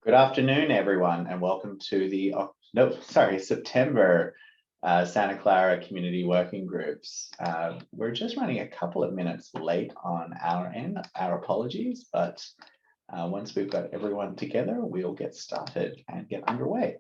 Good afternoon, everyone, and welcome to the September Santa Clara Community Working Groups. We're just running a couple of minutes late on our end. Our apologies, but once we've got everyone together, we'll get started and get underway.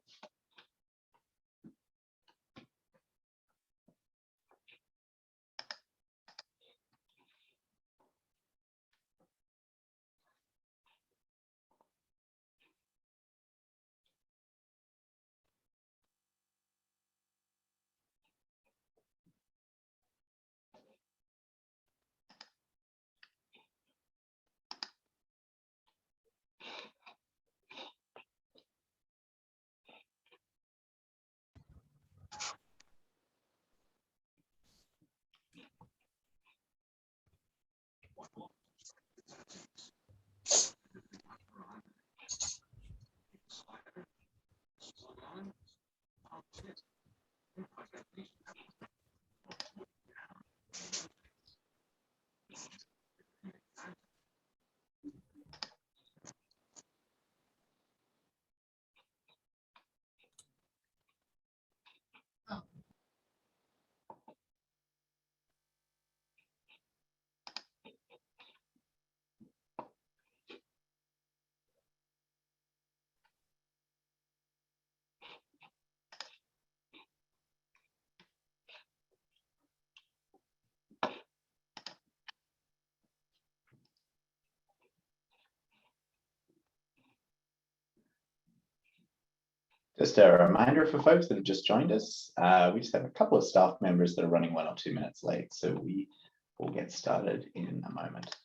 Just a reminder for folks that have just joined us, we just have a couple of staff members that are running 1 or 2 minutes late, so we will get started in a moment.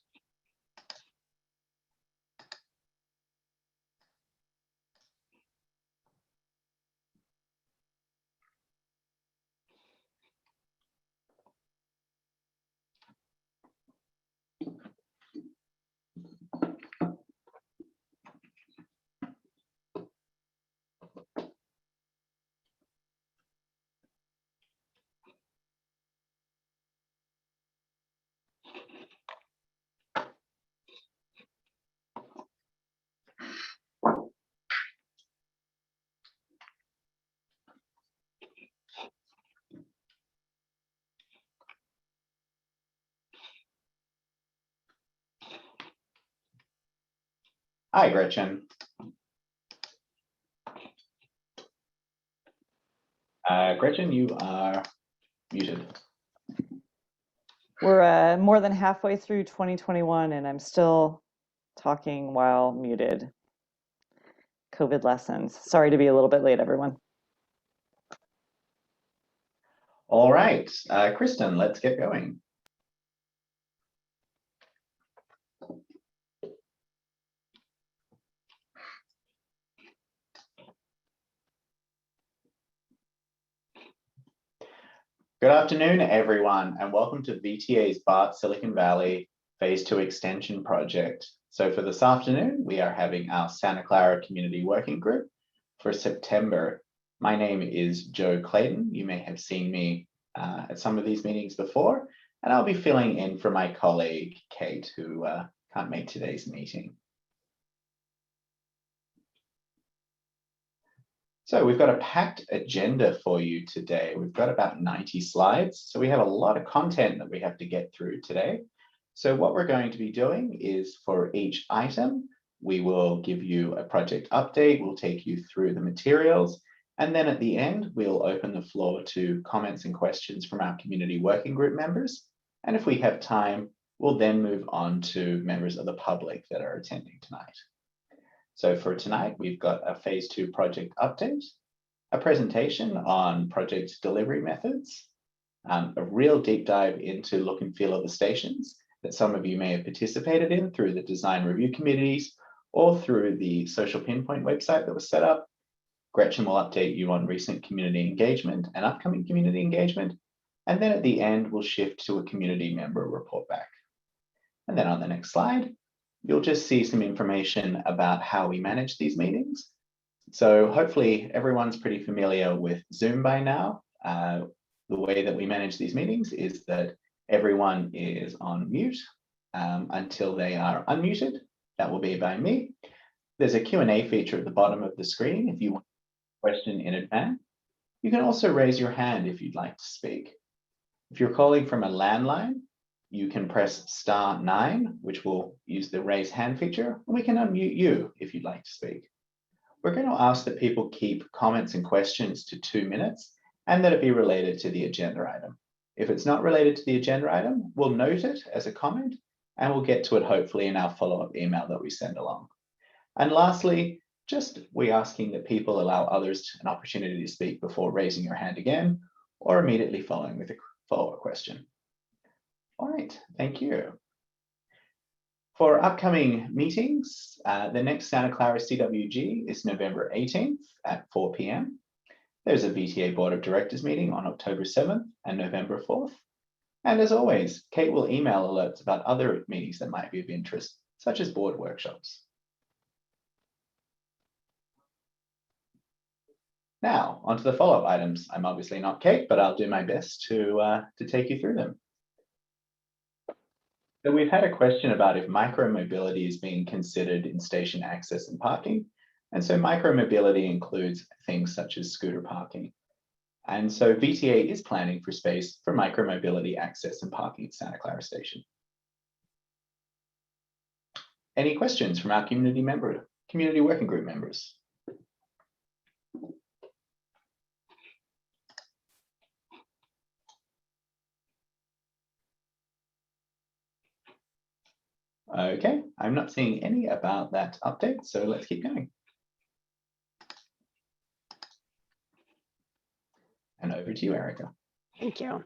Hi, Gretchen. Gretchen, you are muted. We're more than halfway through 2021 and I'm still talking while muted. COVID lessons. Sorry to be a little bit late, everyone. All right, Kristen, let's get going. Good afternoon, everyone, and welcome to VTA's BART Silicon Valley Phase 2 Extension Project. So for this afternoon, we are having our Santa Clara Community Working Group for September. My name is Joe Clayton. You may have seen me at some of these meetings before, and I'll be filling in for my colleague, Kate, who can't make today's meeting. So we've got a packed agenda for you today. We've got about 90 slides. So we have a lot of content that we have to get through today. So what we're going to be doing is for each item, we will give you a project update. We'll take you through the materials. And then at the end, we'll open the floor to comments and questions from our community working group members. And if we have time, we'll then move on to members of the public that are attending tonight. So for tonight, we've got a phase 2 project update, a presentation on project delivery methods, a real deep dive into look and feel of the stations that some of you may have participated in through the design review committees or through the social pinpoint website that was set up. Gretchen will update you on recent community engagement and upcoming community engagement. And then at the end, we'll shift to a community member report back. And then on the next slide, you'll just see some information about how we manage these meetings. So hopefully everyone's pretty familiar with Zoom by now. The way that we manage these meetings is that everyone is on mute until they are unmuted. That will be by me. There's a Q&A feature at the bottom of the screen if you want a question in advance. You can also raise your hand if you'd like to speak. If you're calling from a landline, you can press *9, which will use the raise hand feature, and we can unmute you if you'd like to speak. We're going to ask that people keep comments and questions to 2 minutes and that it be related to the agenda item. If it's not related to the agenda item, we'll note it as a comment and we'll get to it hopefully in our follow-up email that we send along. And lastly, we're asking that people allow others an opportunity to speak before raising your hand again or immediately following with a follow-up question. All right, thank you. For upcoming meetings, the next Santa Clara CWG is November 18th at 4 p.m. There's a VTA Board of Directors meeting on October 7th and November 4th. And as always, Kate will email alerts about other meetings that might be of interest, such as board workshops. Now, onto the follow-up items. I'm obviously not Kate, but I'll do my best to take you through them. So we've had a question about if micromobility is being considered in station access and parking. And so micromobility includes things such as scooter parking. And so VTA is planning for space for micromobility access and parking at Santa Clara Station. Any questions from our community working group members? Okay, I'm not seeing any about that update, so let's keep going. And over to you, Erica. Thank you.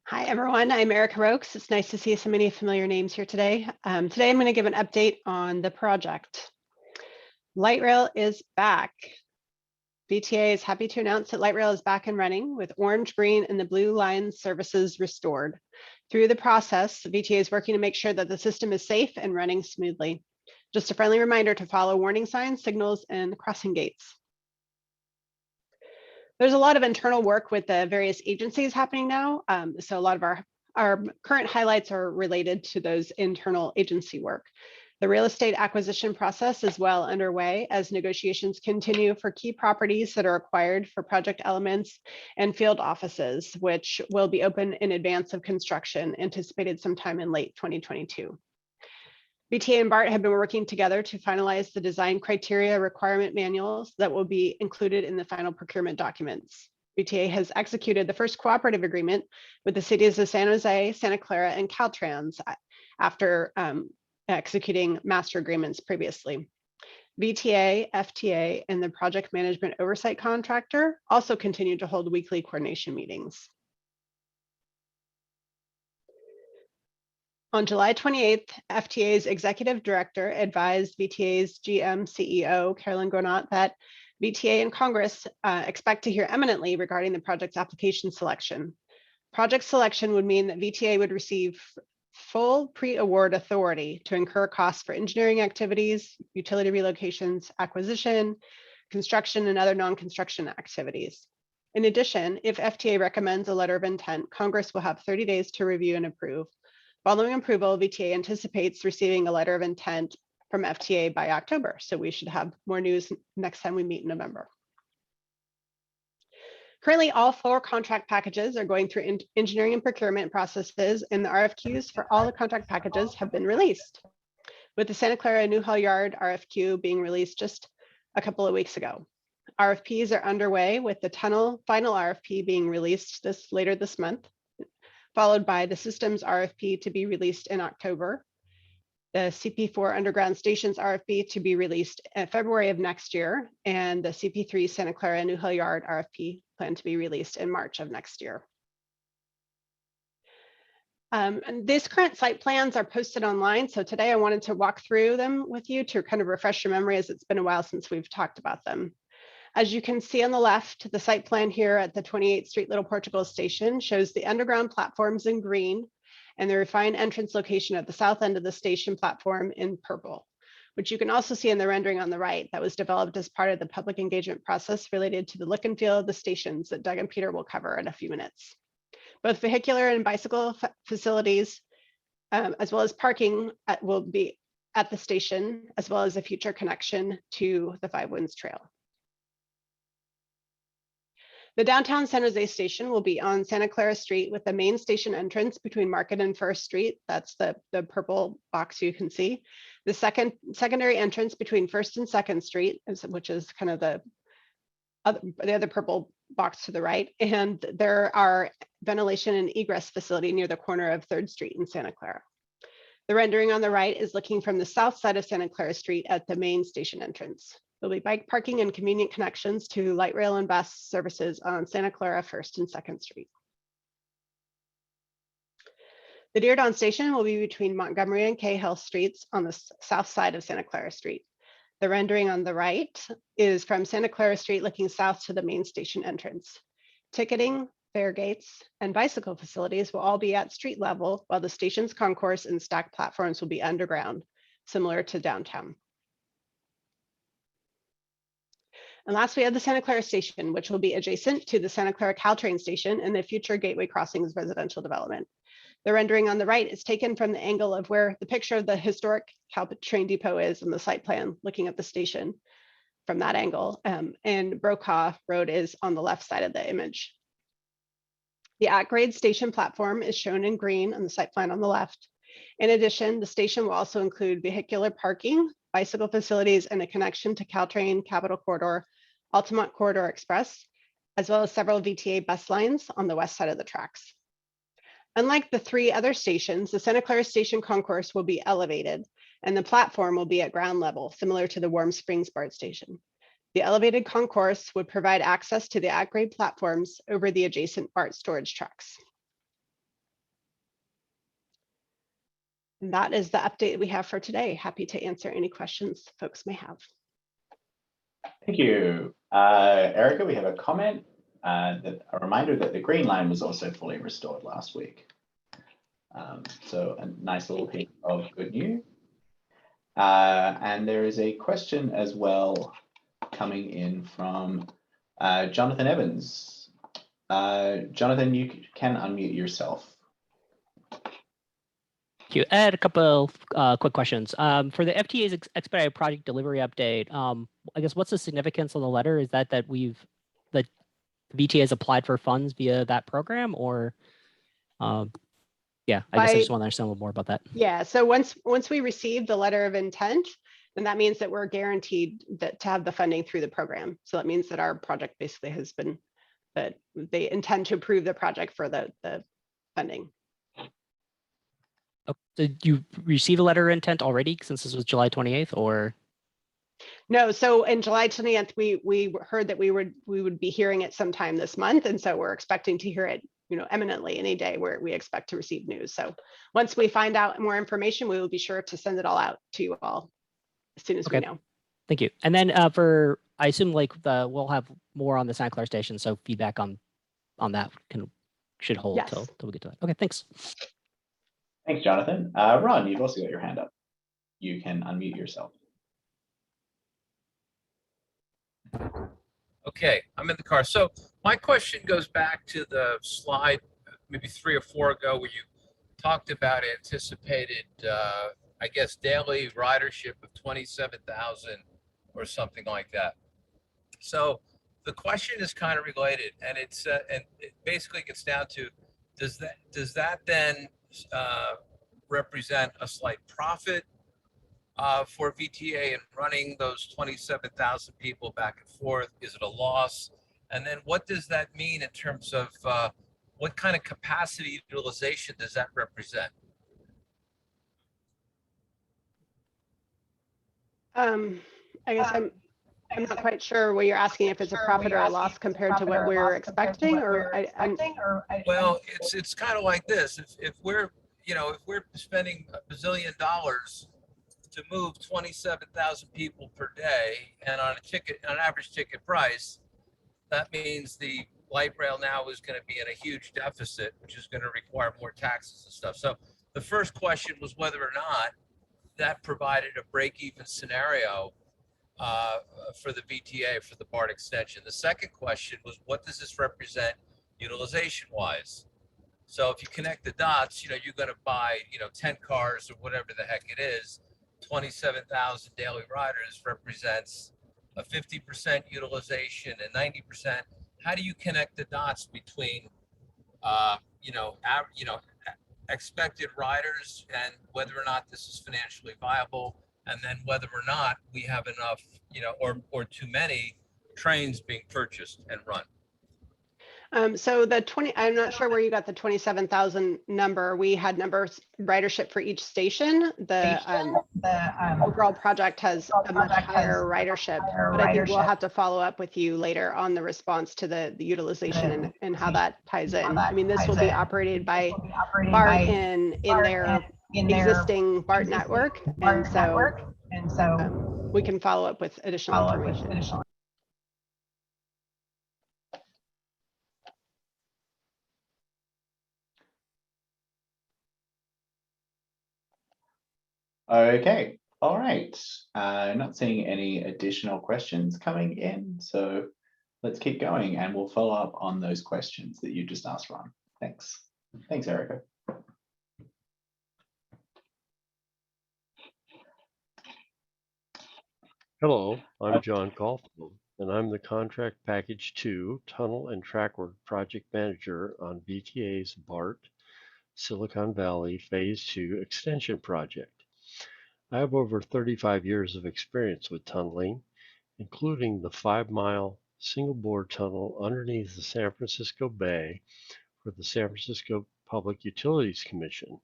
Hi, everyone. I'm Erica Rokes. It's nice to see so many familiar names here today. Today, I'm going to give an update on the project. Light rail is back. VTA is happy to announce that light rail is back and running with orange, green, and the blue line services restored. Through the process, VTA is working to make sure that the system is safe and running smoothly. Just a friendly reminder to follow warning signs, signals, and crossing gates. There's a lot of internal work with the various agencies happening now. So a lot of our current highlights are related to those internal agency work. The real estate acquisition process is well underway as negotiations continue for key properties that are acquired for project elements and field offices, which will be open in advance of construction, anticipated sometime in late 2022. VTA and BART have been working together to finalize the design criteria requirement manuals that will be included in the final procurement documents. VTA has executed the first cooperative agreement with the cities of San Jose, Santa Clara, and Caltrans after executing master agreements previously. VTA, FTA, and the project management oversight contractor also continue to hold weekly coordination meetings. On July 28th, FTA's executive director advised VTA's GM CEO, Carolyn Gronat, that VTA and Congress expect to hear eminently regarding the project's application selection. Project selection would mean that VTA would receive full pre-award authority to incur costs for engineering activities, utility relocations, acquisition, construction, and other non-construction activities. In addition, if FTA recommends a letter of intent, Congress will have 30 days to review and approve. Following approval, VTA anticipates receiving a letter of intent from FTA by October, so we should have more news next time we meet in November. Currently, all 4 contract packages are going through engineering and procurement processes, and the RFQs for all the contract packages have been released, with the Santa Clara Newhall Yard RFQ being released just a couple of weeks ago. RFPs are underway, with the tunnel final RFP being released later this month, followed by the systems RFP to be released in October, the CP4 underground stations RFP to be released in February of next year, and the CP3 Santa Clara Newhall Yard RFP planned to be released in March of next year. And these current site plans are posted online. So today I wanted to walk through them with you to kind of refresh your memory, as it's been a while since we've talked about them. As you can see on the left, the site plan here at the 28th Street Little Portugal station shows the underground platforms in green and the refined entrance location at the south end of the station platform in purple, which you can also see in the rendering on the right that was developed as part of the public engagement process related to the look and feel of the stations that Doug and Peter will cover in a few minutes. Both vehicular and bicycle facilities, as well as parking, will be at the station, as well as a future connection to the Five Winds Trail. The downtown San Jose station will be on Santa Clara Street with the main station entrance between Market and First Street. That's the purple box you can see. The secondary entrance between First and Second Street, which is kind of the other purple box to the right. And there are ventilation and egress facility near the corner of Third Street in Santa Clara. The rendering on the right is looking from the south side of Santa Clara Street at the main station entrance. There'll be bike parking and convenient connections to light rail and bus services on Santa Clara First and Second Street. The Dearborn station will be between Montgomery and Cahill Streets on the south side of Santa Clara Street. The rendering on the right is from Santa Clara Street looking south to the main station entrance. Ticketing, fare gates, and bicycle facilities will all be at street level, while the station's concourse and stacked platforms will be underground, similar to downtown. And last, we have the Santa Clara station, which will be adjacent to the Santa Clara Caltrain station and the future Gateway Crossings residential development. The rendering on the right is taken from the angle of where the picture of the historic Caltrain depot is in the site plan, looking at the station from that angle. And Brokaw Road is on the left side of the image. The at-grade station platform is shown in green on the site plan on the left. In addition, the station will also include vehicular parking, bicycle facilities, and a connection to Caltrain, Capital Corridor, Altamont Corridor Express, as well as several VTA bus lines on the west side of the tracks. Unlike the three other stations, the Santa Clara Station concourse will be elevated, and the platform will be at ground level, similar to the Warm Springs BART station. The elevated concourse would provide access to the at-grade platforms over the adjacent BART storage tracks. And that is the update we have for today. Happy to answer any questions folks may have. Thank you. Erica, we have a comment, a reminder that the green line was also fully restored last week. So a nice little piece of good news. And there is a question as well coming in from Jonathan Evans. Jonathan, you can unmute yourself. Thank you. I had a couple of quick questions. For the FTA's expedited project delivery update, I guess what's the significance of the letter? Is that the VTA has applied for funds via that program, or yeah, I guess I just want to understand a little more about that. Yeah, so once we receive the letter of intent, then that means that we're guaranteed that to have the funding through the program. So that means that our project basically has been, that they intend to approve the project for the funding. Oh, did you receive a letter of intent already, since this was July 28th, or? No, so in July 20th, we heard that we would be hearing it sometime this month, and so we're expecting to hear it, imminently any day where we expect to receive news. So once we find out more information, we will be sure to send it all out to you all as soon as we know. Thank you. And then I assume we'll have more on the Santa Clara station, so feedback on that should hold till we get to that. Okay, thanks. Thanks, Jonathan. Ron, you've also got your hand up. You can unmute yourself. Okay, I'm in the car. So my question goes back to the slide maybe 3 or 4 ago where you talked about anticipated, I guess, daily ridership of 27,000 or something like that. So the question is kind of related, and it basically gets down to, does that then represent a slight profit for VTA in running those 27,000 people back and forth? Is it a loss? And then what does that mean in terms of what kind of capacity utilization does that represent? I guess I'm not quite sure what you're asking, if it's a profit or a loss compared to what we're expecting, Well, it's kind of like this. If we're spending $1 bazillion to move 27,000 people per day, and on an average ticket price, that means the light rail now is going to be in a huge deficit, which is going to require more taxes and stuff. So the first question was whether or not that provided a break-even scenario for the VTA for the BART extension. The second question was, what does this represent utilization-wise? So if you connect the dots, you're going to buy 10 cars or whatever the heck it is 27,000 daily riders represents a 50% utilization and 90%. How do you connect the dots between, expected riders and whether or not this is financially viable, and then whether or not we have enough, or too many trains being purchased and run? So the 20, I'm not sure where you got the 27,000 number. We had numbers ridership for each station. The overall project has a much higher ridership, but I think we'll have to follow up with you later on the response to the utilization and how that ties in. I mean, this will be operated by BART in their existing BART network, and so we can follow up with additional information. Okay, all right. Not seeing any additional questions coming in, so let's keep going and we'll follow up on those questions that you just asked, Ron. Thanks. Thanks, Erica. Hello, I'm John Caulfield, and I'm the Contract Package 2 Tunnel and Track Work Project Manager on VTA's BART Silicon Valley Phase 2 Extension Project. I have over 35 years of experience with tunneling, including the 5-mile single-bore tunnel underneath the San Francisco Bay for the San Francisco Public Utilities Commission.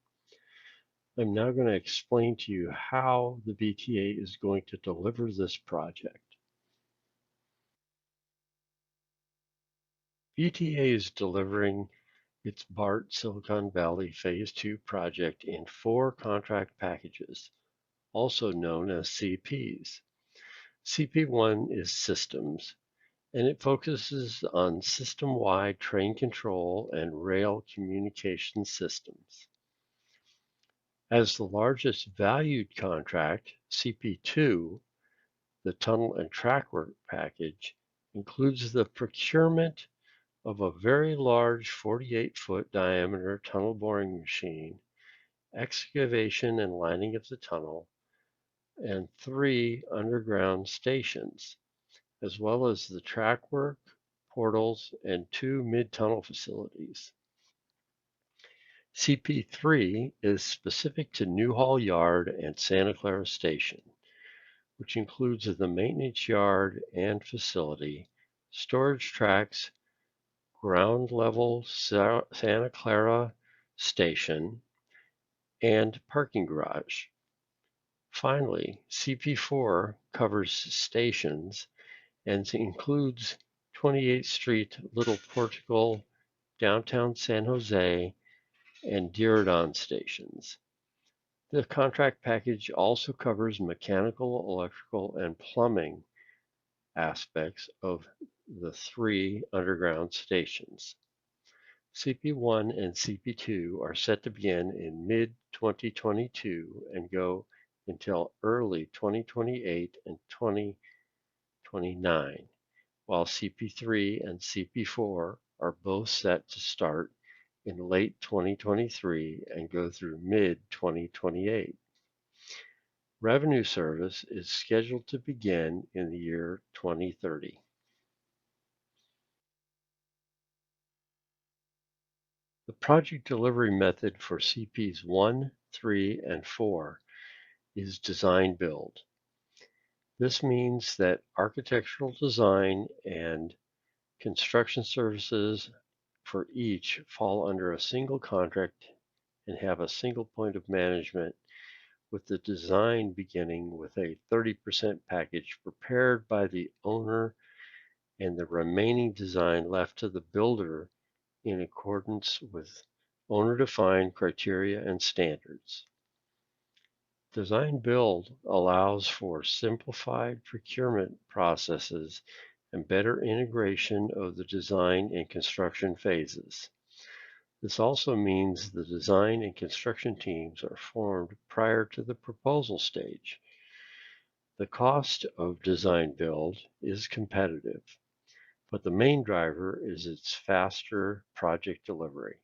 I'm now going to explain to you how the VTA is going to deliver this project. VTA is delivering its BART Silicon Valley Phase 2 project in 4 contract packages, also known as CPs. CP1 is systems, and it focuses on system-wide train control and rail communication systems. As the largest valued contract, CP2, the tunnel and track work package, includes the procurement of a very large 48-foot diameter tunnel boring machine, excavation and lining of the tunnel, and 3 underground stations, as well as the track work, portals, and 2 mid-tunnel facilities. CP3 is specific to Newhall Yard and Santa Clara Station, which includes the maintenance yard and facility, storage tracks, ground level Santa Clara Station, and parking garage. Finally, CP4 covers stations and includes 28th Street, Little Portugal, downtown San Jose, and Diridon stations. The contract package also covers mechanical, electrical, and plumbing aspects of the 3 underground stations. CP1 and CP2 are set to begin in mid-2022 and go until early 2028 and 2029, while CP3 and CP4 are both set to start in late 2023 and go through mid-2028. Revenue service is scheduled to begin in the year 2030. The project delivery method for CPs 1, 3, and 4 is design build. This means that architectural design and construction services for each fall under a single contract and have a single point of management, with the design beginning with a 30% package prepared by the owner and the remaining design left to the builder in accordance with owner-defined criteria and standards. Design build allows for simplified procurement processes and better integration of the design and construction phases. This also means the design and construction teams are formed prior to the proposal stage. The cost of design build is competitive, but the main driver is its faster project delivery.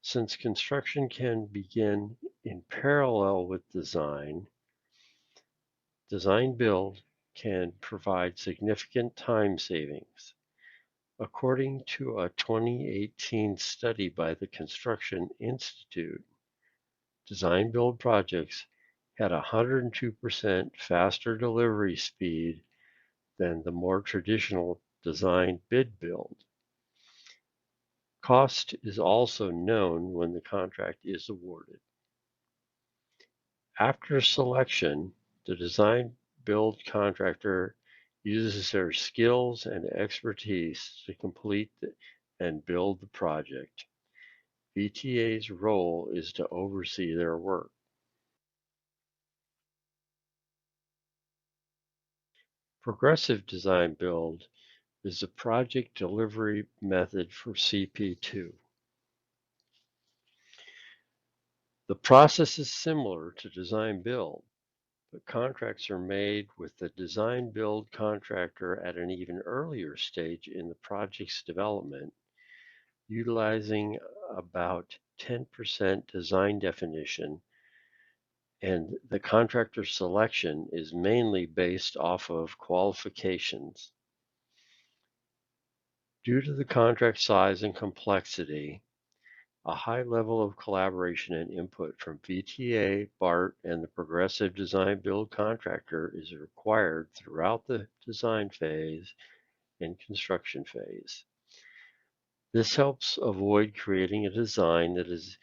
Since construction can begin in parallel with design, Design build can provide significant time savings. According to a 2018 study by the Construction Institute, design build projects had 102% faster delivery speed than the more traditional design bid build. Cost is also known when the contract is awarded. After selection, the design build contractor uses their skills and expertise to complete and build the project. VTA's role is to oversee their work. Progressive design build is a project delivery method for CP2. The process is similar to design build, but contracts are made with the design build contractor at an even earlier stage in the project's development, utilizing about 10% design definition, and the contractor selection is mainly based off of qualifications. Due to the contract size and complexity, a high level of collaboration and input from VTA, BART, and the progressive design build contractor is required throughout the design phase and construction phase. This helps avoid creating a design that is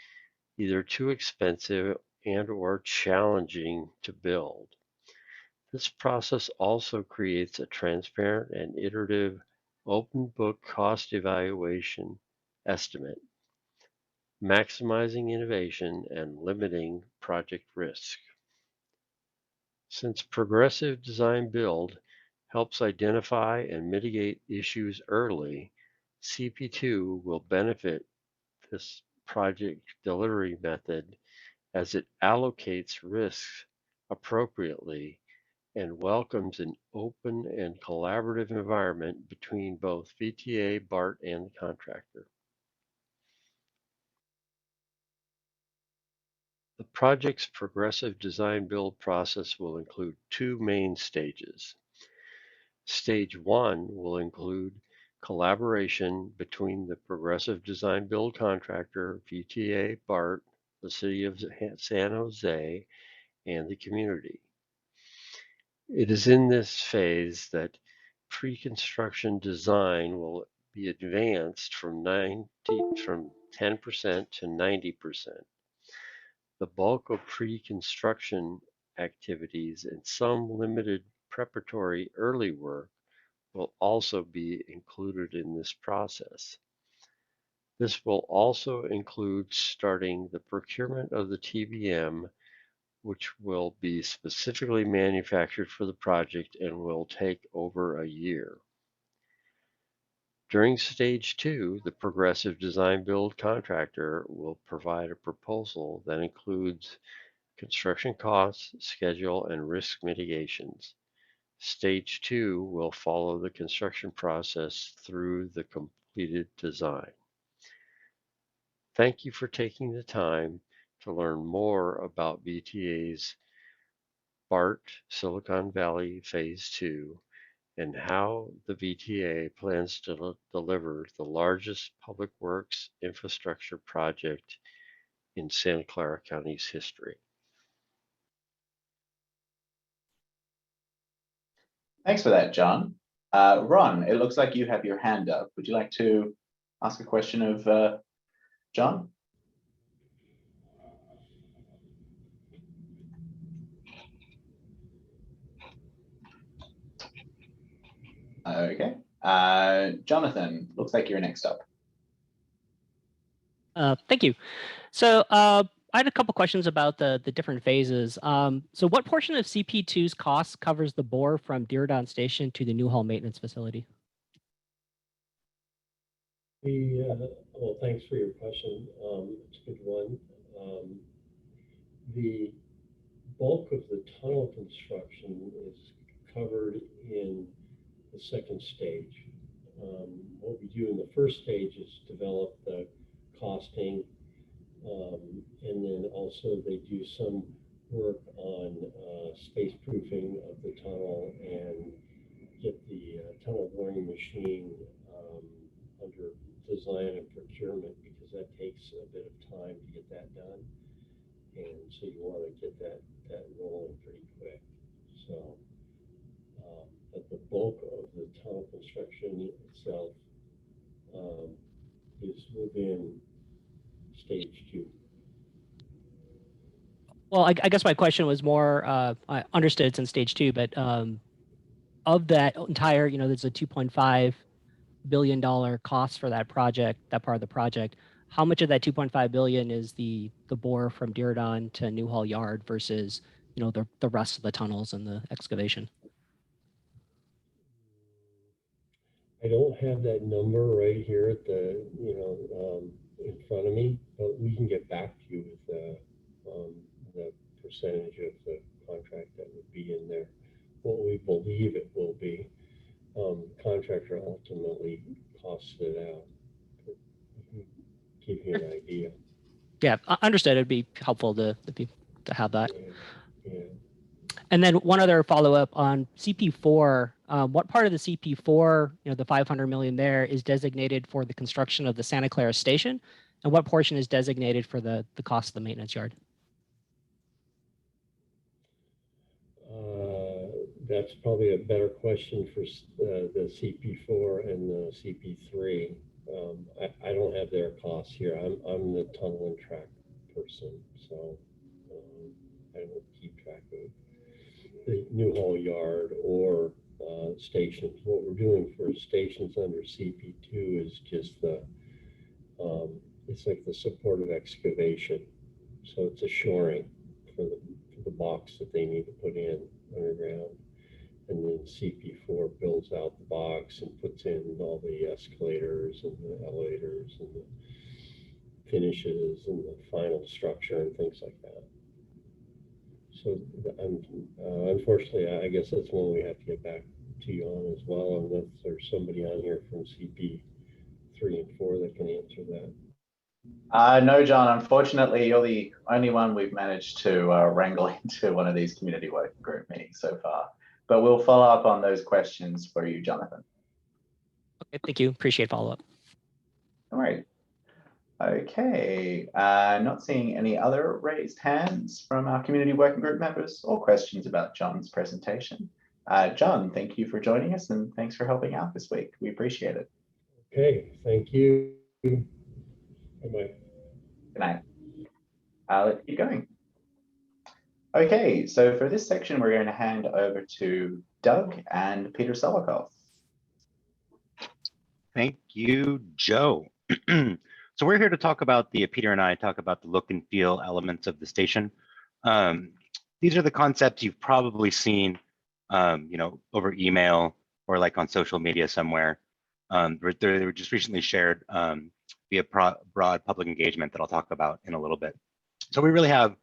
either too expensive and/or challenging to build. This process also creates a transparent and iterative open book cost evaluation estimate, maximizing innovation and limiting project risk. Since progressive design build helps identify and mitigate issues early, CP2 will benefit this project delivery method as it allocates risks appropriately and welcomes an open and collaborative environment between both VTA, BART, and the contractor. The project's progressive design build process will include two main stages. Stage 1 will include collaboration between the progressive design build contractor, VTA, BART, the City of San Jose, and the community. It is in this phase that pre-construction design will be advanced from 10% to 90%. The bulk of pre-construction activities and some limited preparatory early work will also be included in this process. This will also include starting the procurement of the TBM, which will be specifically manufactured for the project and will take over a year. During stage 2, the progressive design build contractor will provide a proposal that includes construction costs, schedule, and risk mitigations. Stage 2 will follow the construction process through the completed design. Thank you for taking the time to learn more about VTA's BART Silicon Valley Phase 2 and how the VTA plans to deliver the largest public works infrastructure project in Santa Clara County's history. Thanks for that, John. Ron, it looks like you have your hand up. Would you like to ask a question of John? Okay. Jonathan, looks like you're next up. Thank you. So I had a couple questions about the different phases. So what portion of CP2's costs covers the bore from Diridon Station to the Newhall Maintenance Facility? Well, thanks for your question. It's a good one. The bulk of the tunnel construction is covered in the second stage. What we do in the first stage is develop the costing, and then also they do some work on space proofing of the tunnel and get the tunnel boring machine under design and procurement, because that takes a bit of time to get that done. And so you want to get that rolling pretty quick. So, but the bulk of the tunnel construction itself is within stage 2. Well, I guess my question was more, I understood it's in stage 2, but of that entire, there's a $2.5 billion cost for that project, that part of the project. How much of that 2.5 billion is the bore from Diridon to Newhall Yard versus, the rest of the tunnels and the excavation? I don't have that number right here at the, in front of me, but we can get back to you with the percentage of the contract that would be in there. What we believe it will be. Contractor ultimately costs it out. But we can give you an idea. Yeah, understood. It'd be helpful to have that. Yeah. And then one other follow-up on CP4. What part of the CP4, the 500 million there, is designated for the construction of the Santa Clara station, and what portion is designated for the cost of the maintenance yard? That's probably a better question for the CP4 and the CP3. I don't have their costs here. I'm the tunnel and track person, so I don't keep track of the Newhall Yard or stations. What we're doing for stations under CP2 is just it's like the supportive excavation. So it's a shoring for the box that they need to put in underground. And then CP4 builds out the box and puts in all the escalators and the elevators and the finishes and the final structure and things like that. So unfortunately, I guess that's one we have to get back to you on as well, unless there's somebody on here from CP3 and 4 that can answer that. No, John, unfortunately, you're the only one we've managed to wrangle into one of these community working group meetings so far. But we'll follow up on those questions for you, Jonathan. Okay, thank you. Appreciate follow-up. All right. Okay, not seeing any other raised hands from our community working group members or questions about John's presentation. John, thank you for joining us and thanks for helping out this week. We appreciate it. Okay, thank you. Bye-bye. Good night. Let's keep going. Okay, so for this section, we're going to hand over to Doug and Peter Solokoff. Thank you, Joe. So we're here to talk about Peter and I talk about the look and feel elements of the station. These are the concepts you've probably seen, over email or like on social media somewhere. They were just recently shared via broad public engagement that I'll talk about in a little bit. So we really have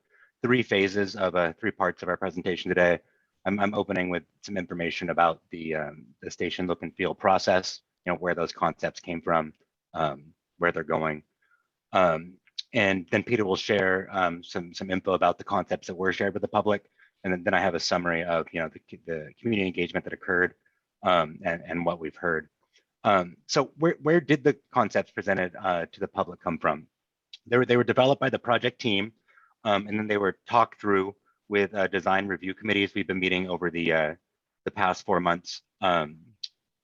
3 phases of 3 parts of our presentation today. I'm opening with some information about the station look and feel process, where those concepts came from, where they're going. And then Peter will share some info about the concepts that were shared with the public. And then I have a summary of the community engagement that occurred and what we've heard. So where did the concepts presented to the public come from? They were developed by the project team, and then they were talked through with design review committees. We've been meeting over the past 4 months,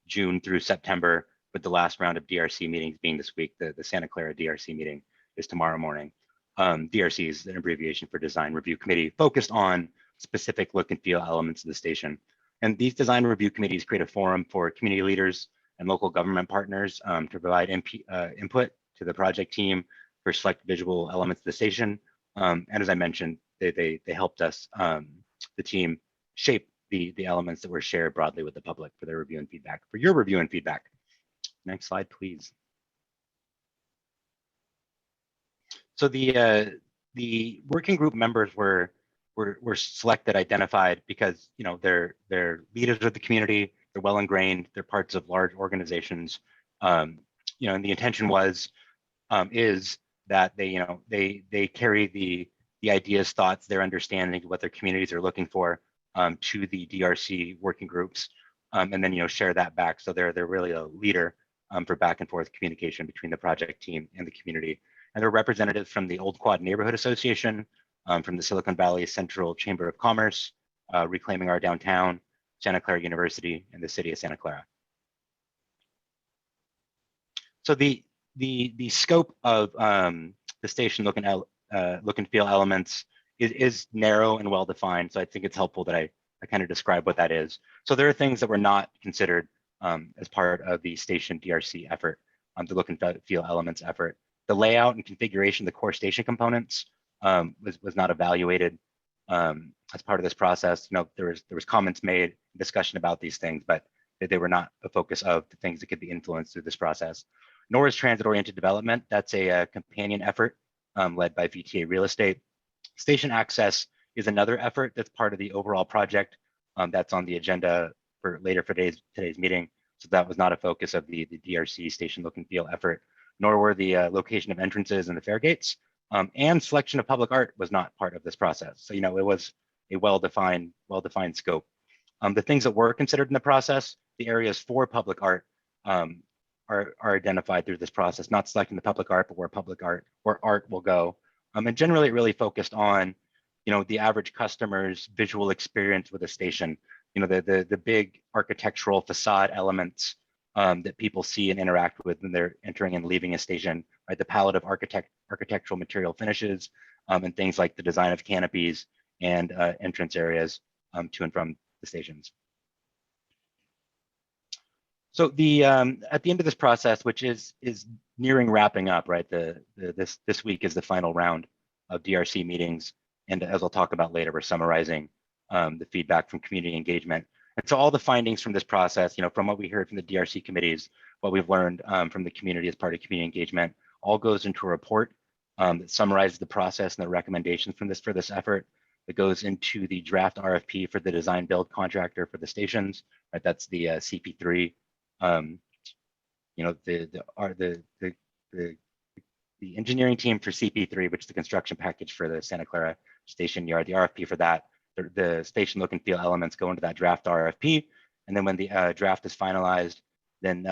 June through September, with the last round of DRC meetings being this week. The Santa Clara DRC meeting is tomorrow morning. DRC is an abbreviation for Design Review Committee, focused on specific look and feel elements of the station. And these design review committees create a forum for community leaders and local government partners to provide input to the project team for select visual elements of the station. And as I mentioned, they helped us, the team, shape the elements that were shared broadly with the public for their review and feedback, for your review and feedback. Next slide, please. So the working group members were selected, identified because they're leaders of the community, they're well ingrained, they're parts of large organizations. And the intention was is that they carry the ideas, thoughts, their understanding of what their communities are looking for to the DRC working groups, and then share that back. So they're really a leader for back and forth communication between the project team and the community. And there are representatives from the Old Quad Neighborhood Association, from the Silicon Valley Central Chamber of Commerce, Reclaiming Our Downtown, Santa Clara University, and the City of Santa Clara. So the scope of the station look and feel elements is narrow and well defined. So I think it's helpful that I kind of describe what that is. So there are things that were not considered as part of the station DRC effort, the look and feel elements effort. The layout and configuration of the core station components was not evaluated as part of this process. There was comments made, discussion about these things, but they were not a focus of the things that could be influenced through this process. Nor is transit-oriented development. That's a companion effort led by VTA Real Estate. Station access is another effort that's part of the overall project that's on the agenda for later for today's meeting. So that was not a focus of the DRC station look and feel effort, nor were the location of entrances and the fare gates, and selection of public art was not part of this process. So it was a well-defined scope. The things that were considered in the process, the areas for public art are identified through this process, not selecting the public art, but where art will go. And generally it really focused on, the average customer's visual experience with a station, the big architectural facade elements that people see and interact with when they're entering and leaving a station, right? The palette of architectural material finishes and things like the design of canopies and entrance areas to and from the stations. So at the end of this process, which is nearing wrapping up, right? This week is the final round of DRC meetings, and as I'll talk about later, we're summarizing the feedback from community engagement. And so all the findings from this process, from what we heard from the DRC committees, what we've learned from the community as part of community engagement, all goes into a report that summarizes the process and the recommendations for this effort. That goes into the draft RFP for the design build contractor for the stations, right? That's the CP3. The engineering team for CP3, which is the construction package for the Santa Clara station yard, the RFP for that, the station look and feel elements go into that draft RFP. And then when the draft is finalized, then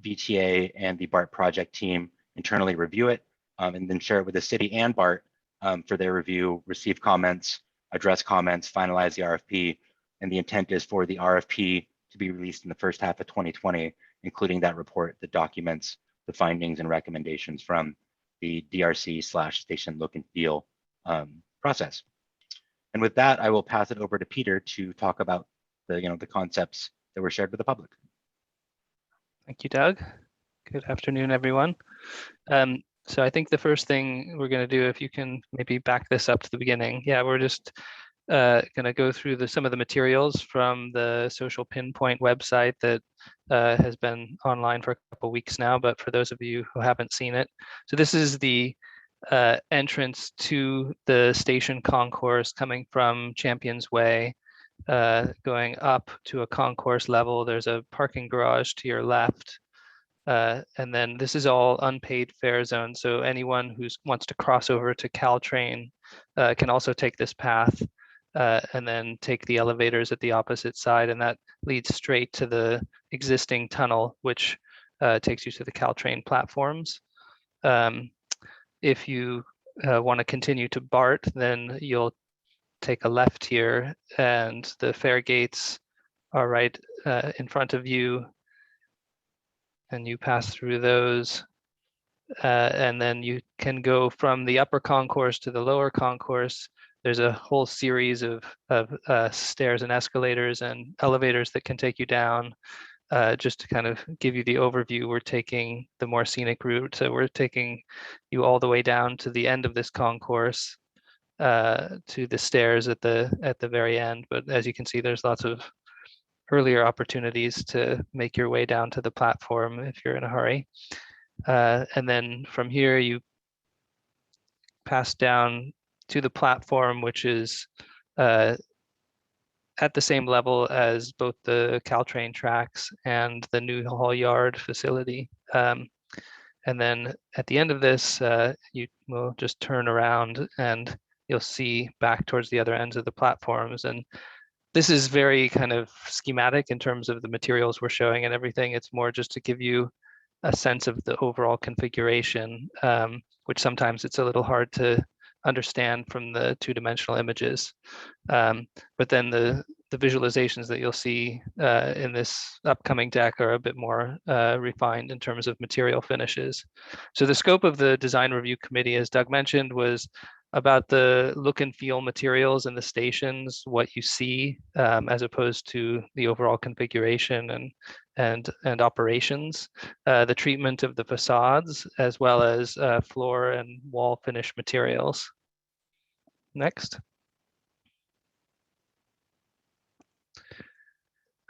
VTA and the BART project team internally review it and then share it with the city and BART for their review, receive comments, address comments, finalize the RFP. And the intent is for the RFP to be released in the first half of 2020, including that report that documents the findings and recommendations from the DRC/station look and feel process. And with that, I will pass it over to Peter to talk about the concepts that were shared with the public. Thank you, Doug. Good afternoon, everyone. So I think the first thing we're going to do, if you can maybe back this up to the beginning. Yeah, we're just going to go through some of the materials from the Social Pinpoint website that has been online for a couple of weeks now, but for those of you who haven't seen it. So this is the entrance to the station concourse coming from Champions Way, going up to a concourse level. There's a parking garage to your left. And then this is all unpaid fare zone. So anyone who wants to cross over to Caltrain can also take this path and then take the elevators at the opposite side. And that leads straight to the existing tunnel, which takes you to the Caltrain platforms. If you want to continue to BART, then you'll take a left here and the fare gates are right in front of you. And you pass through those, and then you can go from the upper concourse to the lower concourse. There's a whole series of stairs and escalators and elevators that can take you down. Just to kind of give you the overview, we're taking the more scenic route. So we're taking you all the way down to the end of this concourse, to the stairs at the very end. But as you can see, there's lots of earlier opportunities to make your way down to the platform if you're in a hurry. And then from here, you pass down to the platform, which is at the same level as both the Caltrain tracks and the new Hall Yard facility. And then at the end of this, you will just turn around and you'll see back towards the other ends of the platforms. And this is very kind of schematic in terms of the materials we're showing and everything. It's more just to give you a sense of the overall configuration, which sometimes it's a little hard to understand from the two-dimensional images. But then the visualizations that you'll see in this upcoming deck are a bit more refined in terms of material finishes. So the scope of the design review committee, as Doug mentioned, was about the look and feel materials in the stations, what you see, as opposed to the overall configuration and operations, the treatment of the facades, as well as floor and wall finish materials. Next.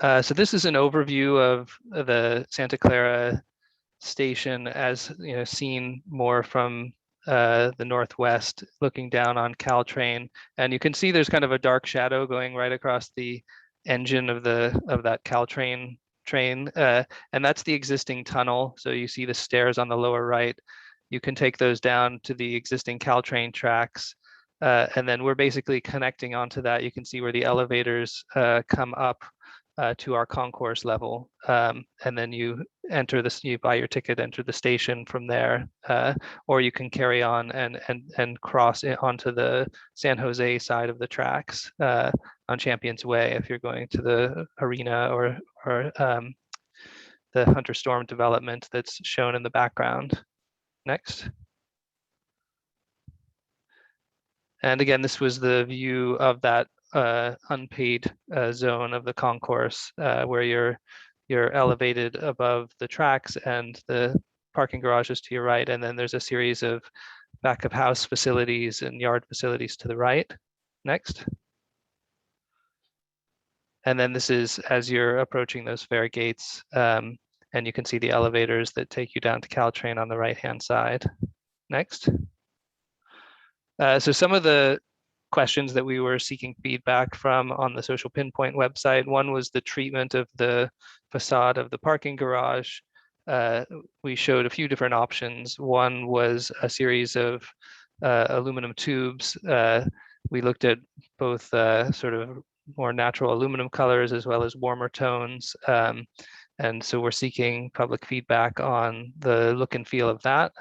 So this is an overview of the Santa Clara station as seen more from the northwest, looking down on Caltrain, and you can see there's kind of a dark shadow going right across the engine of that Caltrain train, and that's the existing tunnel. So you see the stairs on the lower right. You can take those down to the existing Caltrain tracks, and then we're basically connecting onto that. You can see where the elevators come up to our concourse level, and then you buy your ticket, enter the station from there, or you can carry on and cross onto the San Jose side of the tracks on Champions Way if you're going to the arena or the Hunter Storm development that's shown in the background. Next. And again, this was the view of that unpaid zone of the concourse where you're elevated above the tracks and the parking garages to your right. And then there's a series of back of house facilities and yard facilities to the right. Next. And then this is as you're approaching those fare gates, and you can see the elevators that take you down to Caltrain on the right-hand side. Next. So some of the questions that we were seeking feedback from on the Social Pinpoint website, one was the treatment of the facade of the parking garage. We showed a few different options. One was a series of aluminum tubes. We looked at both sort of more natural aluminum colors as well as warmer tones. And so we're seeking public feedback on the look and feel of that.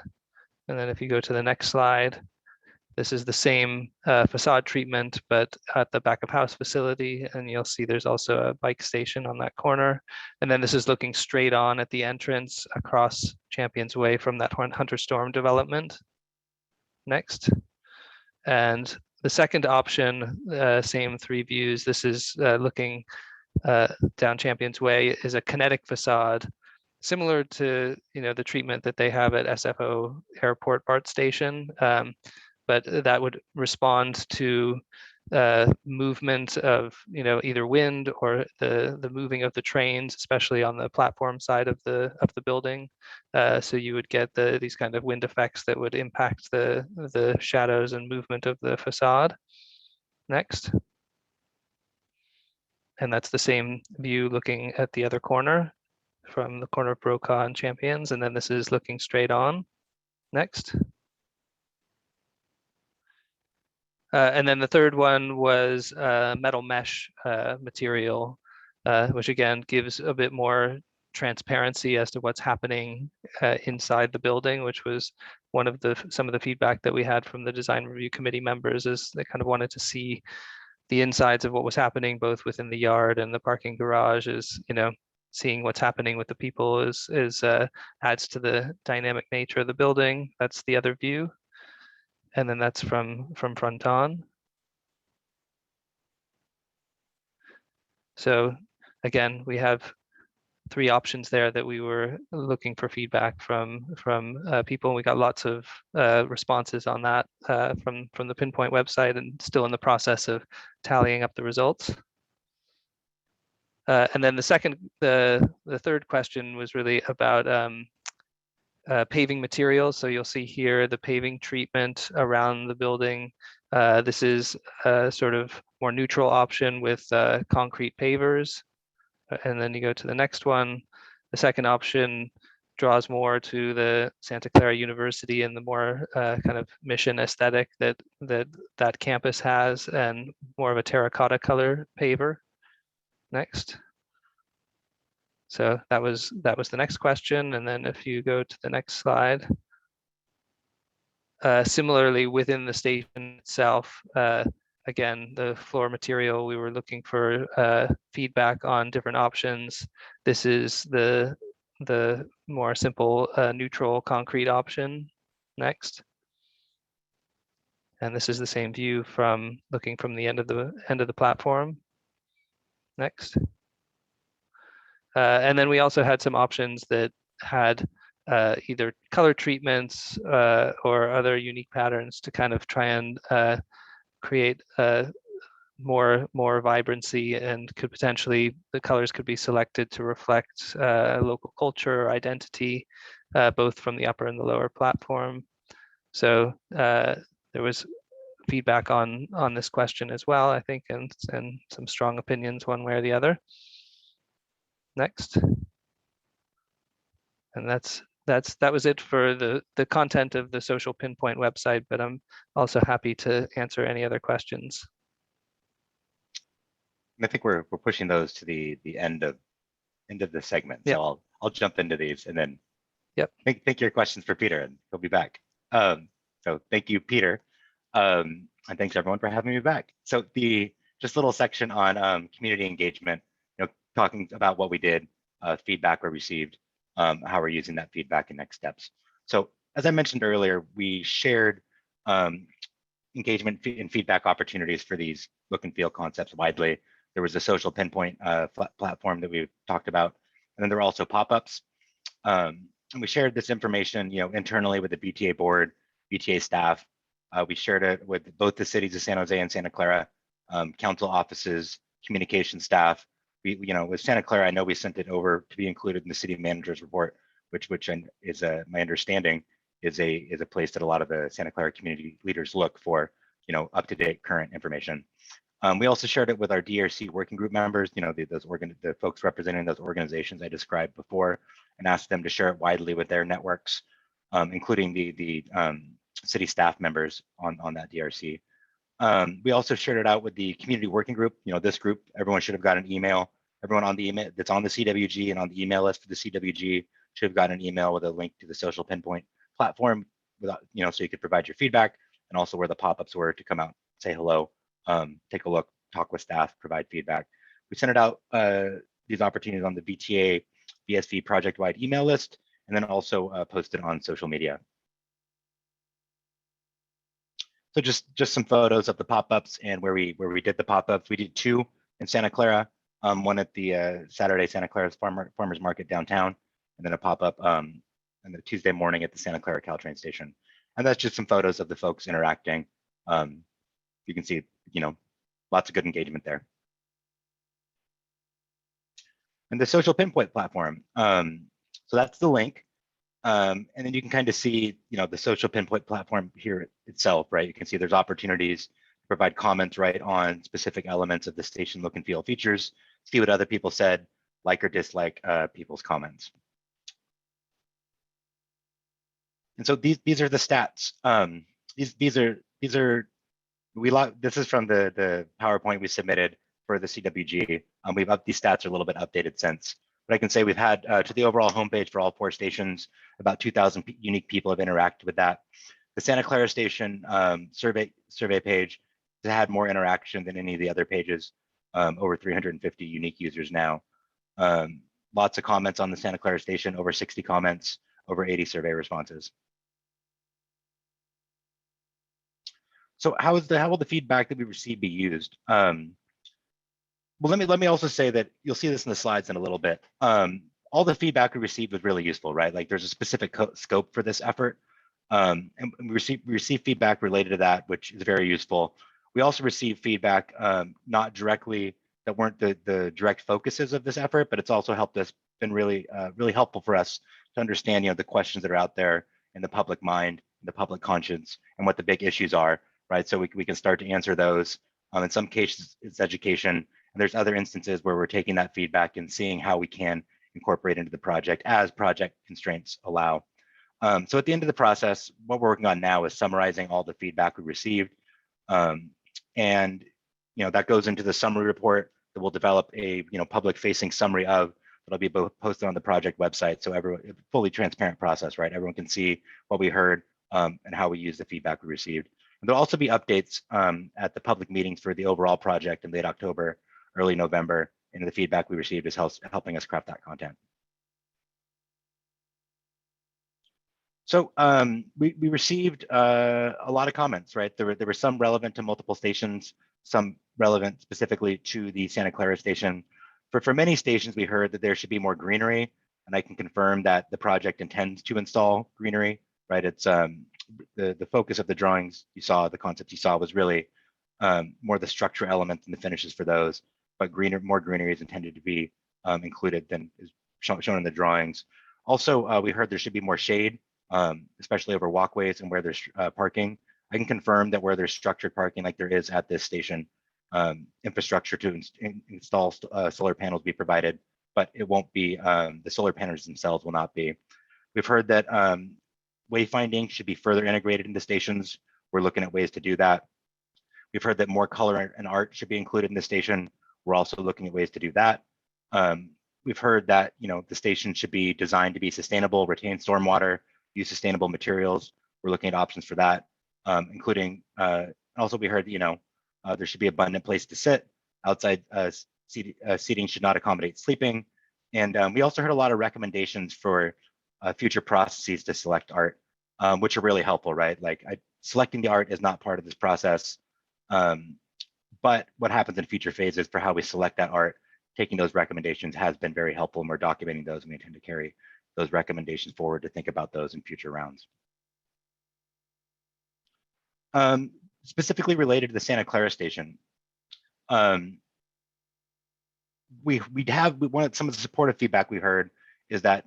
And then if you go to the next slide, this is the same facade treatment, but at the back of house facility. And you'll see there's also a bike station on that corner. And then this is looking straight on at the entrance across Champions Way from that Hunter Storm development. Next. And the second option, same three views. This is looking down Champions Way, is a kinetic facade, similar to the treatment that they have at SFO Airport BART station. But that would respond to movement of either wind or the moving of the trains, especially on the platform side of the building. So you would get these kind of wind effects that would impact the shadows and movement of the facade. Next. And that's the same view looking at the other corner from the corner of Brokaw and Champions. And then this is looking straight on. Next. And then the third one was metal mesh material, which again gives a bit more transparency as to what's happening inside the building, which was some of the feedback that we had from the design review committee members, is they kind of wanted to see the insides of what was happening both within the yard and the parking garage. Is seeing what's happening with the people adds to the dynamic nature of the building. That's the other view. And then that's from front on. So again, we have three options there that we were looking for feedback from people. We got lots of responses on that from the Pinpoint website, and still in the process of tallying up the results. And then the third question was really about paving materials. So you'll see here the paving treatment around the building. This is a sort of more neutral option with concrete pavers. And then you go to the next one. The second option draws more to the Santa Clara University and the more kind of mission aesthetic that campus has, and more of a terracotta color paver. Next. So that was the next question. And then if you go to the next slide. Similarly, within the station itself, again, the floor material, we were looking for feedback on different options. This is the more simple neutral concrete option. Next. And this is the same view from looking from the end of the platform. Next. And then we also had some options that had either color treatments or other unique patterns to kind of try and create more vibrancy, and could potentially, the colors could be selected to reflect local culture or identity, both from the upper and the lower platform. So there was feedback on this question as well, I think, and some strong opinions one way or the other. Next. And that was it for the content of the Social Pinpoint website, but I'm also happy to answer any other questions. I think we're pushing those to the end of the segment. Yep. So I'll jump into these, and then yep. think your questions for Peter, and he'll be back. So thank you, Peter, and thanks everyone for having me back. So just a little section on community engagement, talking about what we did, feedback we received, how we're using that feedback and next steps. So as I mentioned earlier, we shared engagement and feedback opportunities for these look and feel concepts widely. There was a social pinpoint platform that we talked about, and then there were also pop-ups. And we shared this information, internally with the BTA board, BTA staff. We shared it with both the cities of San Jose and Santa Clara, council offices, communication staff. With Santa Clara, I know we sent it over to be included in the city manager's report, which is my understanding is a place that a lot of the Santa Clara community leaders look for, up-to-date current information. We also shared it with our DRC working group members, the folks representing those organizations I described before, and asked them to share it widely with their networks, including the city staff members on that DRC. We also shared it out with the community working group. This group, everyone should have got an email. Everyone on the email that's on the CWG and on the email list for the CWG should have got an email with a link to the Social Pinpoint platform, without, so you could provide your feedback, and also where the pop-ups were to come out, say hello, take a look, talk with staff, provide feedback. We sent it out, these opportunities on the VTA BSV project-wide email list, and then also posted on social media. So just some photos of the pop-ups and where we did the pop-ups. We did 2 in Santa Clara, one at the Saturday Santa Clara's Farmers Market downtown, and then a pop-up on the Tuesday morning at the Santa Clara Caltrain station. And that's just some photos of the folks interacting. You can see, lots of good engagement there. And the Social Pinpoint platform. So that's the link. And then you can kind of see, the Social Pinpoint platform here itself, right? You can see there's opportunities to provide comments, right, on specific elements of the station look and feel features, see what other people said, like or dislike people's comments. And so these are the stats. This is from the PowerPoint we submitted for the CWG. We've upped these stats are a little bit updated since. But I can say we've had to the overall homepage for all 4 stations, about 2,000 unique people have interacted with that. The Santa Clara station survey page has had more interaction than any of the other pages, over 350 unique users now. Lots of comments on the Santa Clara station, over 60 comments, over 80 survey responses. So how will the feedback that we receive be used? Well, let me also say that you'll see this in the slides in a little bit. All the feedback we received was really useful, right? Like there's a specific scope for this effort. And we received feedback related to that, which is very useful. We also received feedback not directly, that weren't the direct focuses of this effort, but it's also been really helpful for us to understand, the questions that are out there in the public mind, the public conscience, and what the big issues are, right? So we can start to answer those. In some cases, it's education. And there's other instances where we're taking that feedback and seeing how we can incorporate into the project as project constraints allow. So at the end of the process, what we're working on now is summarizing all the feedback we received. And that goes into the summary report that we'll develop a public facing summary of, that'll be both posted on the project website. So everyone, fully transparent process, right? Everyone can see what we heard and how we use the feedback we received. And there'll also be updates at the public meetings for the overall project in late October, early November, and the feedback we received is helping us craft that content. So we received a lot of comments, right? There were some relevant to multiple stations, some relevant specifically to the Santa Clara station. For many stations, we heard that there should be more greenery, and I can confirm that the project intends to install greenery, right? It's the focus of the drawings you saw, the concept you saw was really more the structure elements and the finishes for those, but more greenery is intended to be included than is shown in the drawings. Also, we heard there should be more shade, especially over walkways and where there's parking. I can confirm that where there's structured parking like there is at this station, infrastructure to install solar panels be provided, but it won't be, the solar panels themselves will not be. We've heard that wayfinding should be further integrated into stations. We're looking at ways to do that. We've heard that more color and art should be included in the station. We're also looking at ways to do that. We've heard that the station should be designed to be sustainable, retain stormwater, use sustainable materials. We're looking at options for that, including also we heard that there should be abundant place to sit. Outside seating should not accommodate sleeping, and we also heard a lot of recommendations for future processes to select art, which are really helpful, right? Like selecting the art is not part of this process, but what happens in future phases for how we select that art, taking those recommendations has been very helpful, and we're documenting those, and we intend to carry those recommendations forward to think about those in future rounds. Specifically related to the Santa Clara station, some of the supportive feedback we heard is that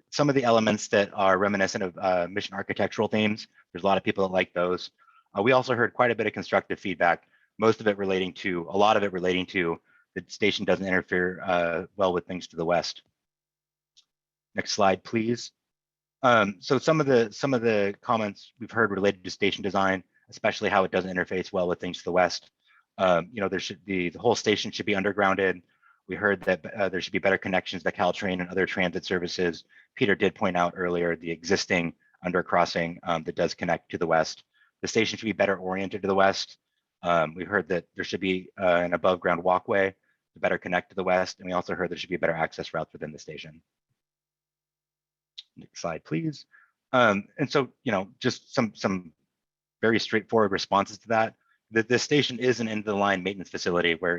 some of the elements that are reminiscent of mission architectural themes, there's a lot of people that like those. We also heard quite a bit of constructive feedback, a lot of it relating to the station doesn't interfere well with things to the west. Next slide, please. So some of the comments we've heard related to station design, especially how it doesn't interface well with things to the west. The whole station should be undergrounded. We heard that there should be better connections to Caltrain and other transit services. Peter did point out earlier the existing undercrossing that does connect to the west. The station should be better oriented to the west. We heard that there should be an above ground walkway to better connect to the west. And we also heard there should be better access routes within the station. Next slide, please. And so, just some very straightforward responses to that. The station is an end of the line maintenance facility, where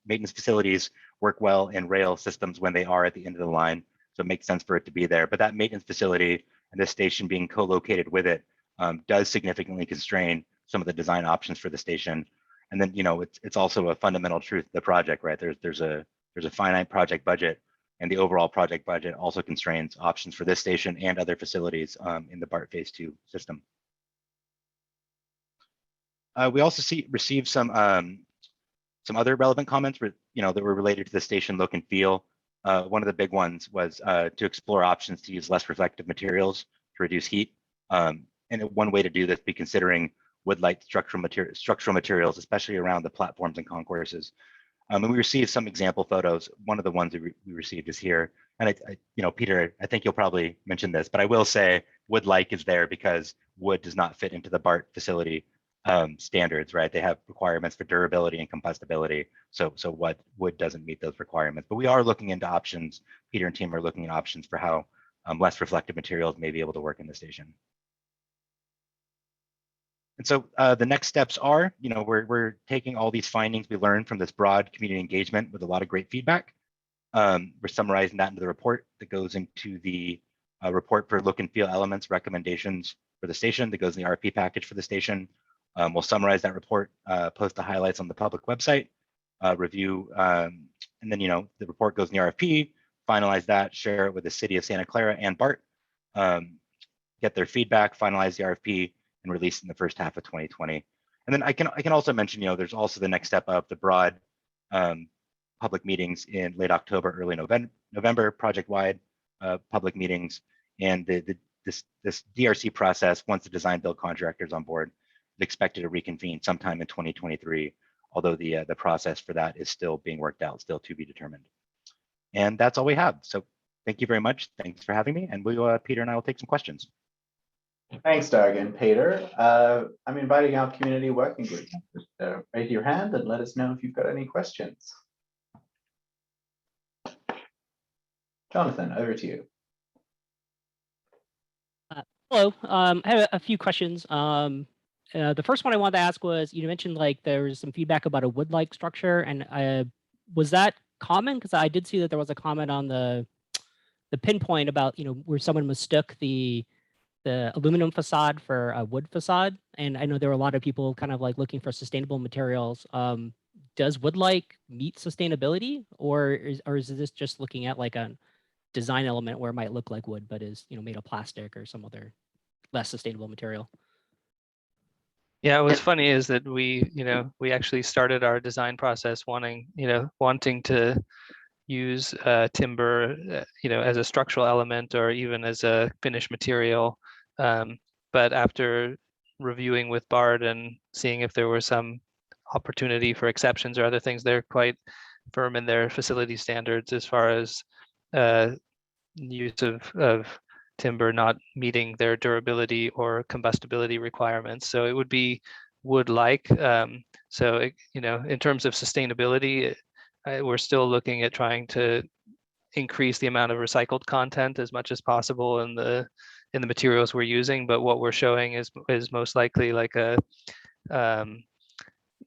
maintenance facilities work well in rail systems when they are at the end of the line. So it makes sense for it to be there. But that maintenance facility and this station being co-located with it does significantly constrain some of the design options for the station. And then, it's also a fundamental truth of the project, right? There's a finite project budget, and the overall project budget also constrains options for this station and other facilities in the BART Phase 2 system. We also received some other relevant comments, that were related to the station look and feel. One of the big ones was to explore options to use less reflective materials to reduce heat. And one way to do this be considering wood-light structural materials, especially around the platforms and concourses. And we received some example photos. One of the ones we received is here. And Peter, I think you'll probably mention this, but I will say wood-like is there because wood does not fit into the BART facility standards, right? They have requirements for durability and combustibility. So what wood doesn't meet those requirements. But we are looking into options. Peter and team are looking at options for how less reflective materials may be able to work in the station. And so the next steps are, we're taking all these findings we learned from this broad community engagement with a lot of great feedback. We're summarizing that into the report that goes into the report for look and feel elements, recommendations for the station that goes in the RFP package for the station. We'll summarize that report, post the highlights on the public website, review, and then, the report goes in the RFP, finalize that, share it with the city of Santa Clara and BART, get their feedback, finalize the RFP, and release in the first half of 2020. And then I can also mention, there's also the next step of the broad public meetings in late October, early November, project-wide public meetings, and this DRC process, once the design build contractor is on board, is expected to reconvene sometime in 2023, although the process for that is still being worked out, still to be determined. And that's all we have. So thank you very much. Thanks for having me. And Peter and I will take some questions. Thanks, Doug and Peter. I'm inviting our community working group. Just raise your hand and let us know if you've got any questions. Jonathan, over to you. Hello, I have a few questions. The first one I wanted to ask was, you mentioned like there was some feedback about a wood-like structure, and was that common? Because I did see that there was a comment on the pinpoint about, where someone mistook the aluminum facade for a wood facade, and I know there were a lot of people kind of like looking for sustainable materials. Does wood-like meet sustainability, or is this just looking at like a design element where it might look like wood but is made of plastic or some other less sustainable material? Yeah, what's funny is that we actually started our design process wanting to use timber, as a structural element or even as a finished material. But after reviewing with BART and seeing if there was some opportunity for exceptions or other things, they're quite firm in their facility standards as far as use of timber not meeting their durability or combustibility requirements. So it would be wood-like. So in terms of sustainability, we're still looking at trying to increase the amount of recycled content as much as possible in the materials we're using. But what we're showing is most likely like a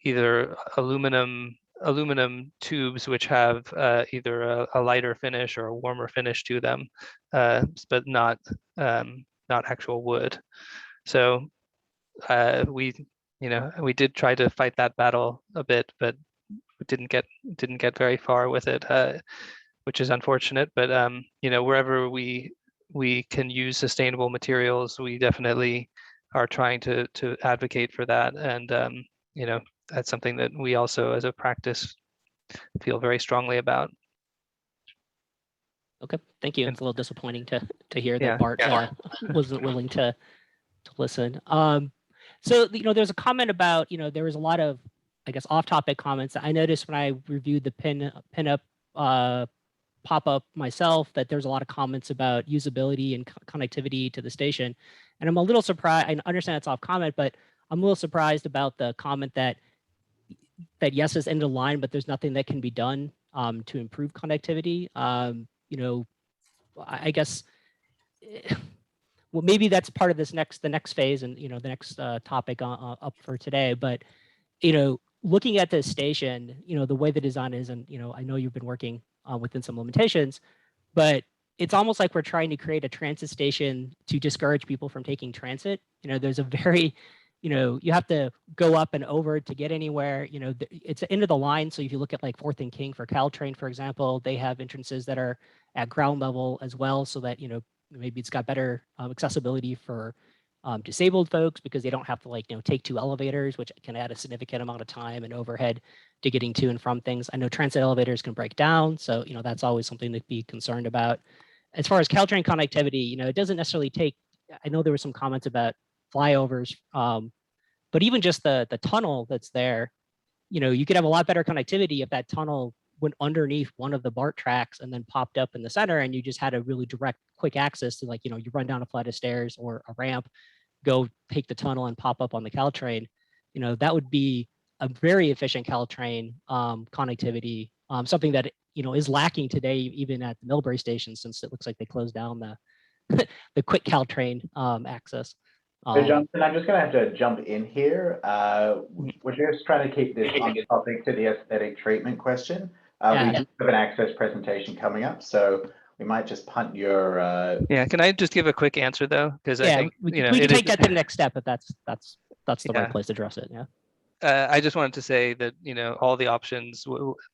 either aluminum tubes which have either a lighter finish or a warmer finish to them, but not actual wood. So we did try to fight that battle a bit, but didn't get very far with it, which is unfortunate. But wherever we can use sustainable materials, we definitely are trying to advocate for that. And that's something that we also as a practice feel very strongly about. Okay, thank you. It's a little disappointing to hear that Yeah. BART wasn't willing to listen. So there's a comment about there was a lot of, I guess, off-topic comments. I noticed when I reviewed the pinup pop-up myself that there's a lot of comments about usability and connectivity to the station, and I'm a little surprised. I understand it's off comment, but I'm a little surprised about the comment that yes is end of line, but there's nothing that can be done to improve connectivity. I guess, well, maybe that's part of the next phase and the next topic up for today. But looking at this station, the way the design is, and I know you've been working within some limitations, but it's almost like we're trying to create a transit station to discourage people from taking transit. There's a very you have to go up and over to get anywhere. It's the end of the line. So if you look at like 4th and King for Caltrain, for example, they have entrances that are at ground level as well, so that maybe it's got better accessibility for disabled folks because they don't have to take 2 elevators, which can add a significant amount of time and overhead to getting to and from things. I know transit elevators can break down, so that's always something to be concerned about. As far as Caltrain connectivity, it doesn't necessarily take. I know there were some comments about flyovers, but even just the tunnel that's there, you could have a lot better connectivity if that tunnel went underneath one of the BART tracks and then popped up in the center, and you just had a really direct, quick access to you run down a flight of stairs or a ramp, go take the tunnel and pop up on the Caltrain. That would be a very efficient Caltrain connectivity, something that is lacking today even at the Millbury station, since it looks like they closed down the the quick Caltrain access. So Jonathan, I'm just going to have to jump in here. We're just trying to keep this on topic to the aesthetic treatment question. We do have an access presentation coming up, so we might just punt your. Yeah, can I just give a quick answer though? Because I think we can take that to the next step, if that's the right place to address it. Yeah. I just wanted to say that all the options,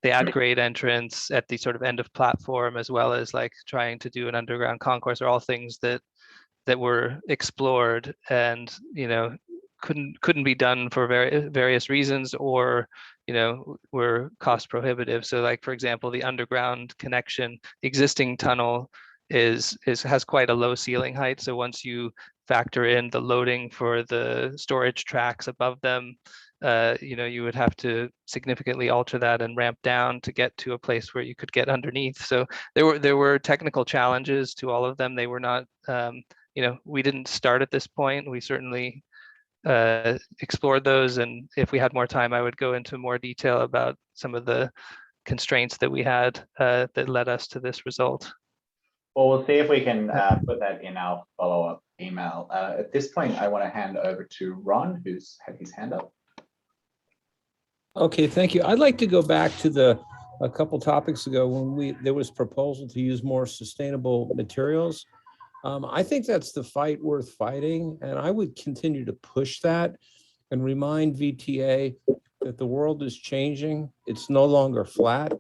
the at-grade entrance at the sort of end of platform, as well as like trying to do an underground concourse, are all things that were explored and couldn't be done for various reasons, or were cost prohibitive. So like, for example, the underground connection, the existing tunnel has quite a low ceiling height. So once you factor in the loading for the storage tracks above them, you would have to significantly alter that and ramp down to get to a place where you could get underneath. So there were technical challenges to all of them. They were not, we didn't start at this point. We certainly explored those, and if we had more time, I would go into more detail about some of the constraints that we had that led us to this result. Well, we'll see if we can put that in our follow-up email. At this point, I want to hand over to Ron, who's had his hand up. Okay, thank you. I'd like to go back to a couple topics ago when there was proposal to use more sustainable materials. I think that's the fight worth fighting, and I would continue to push that and remind VTA that the world is changing. It's no longer flat,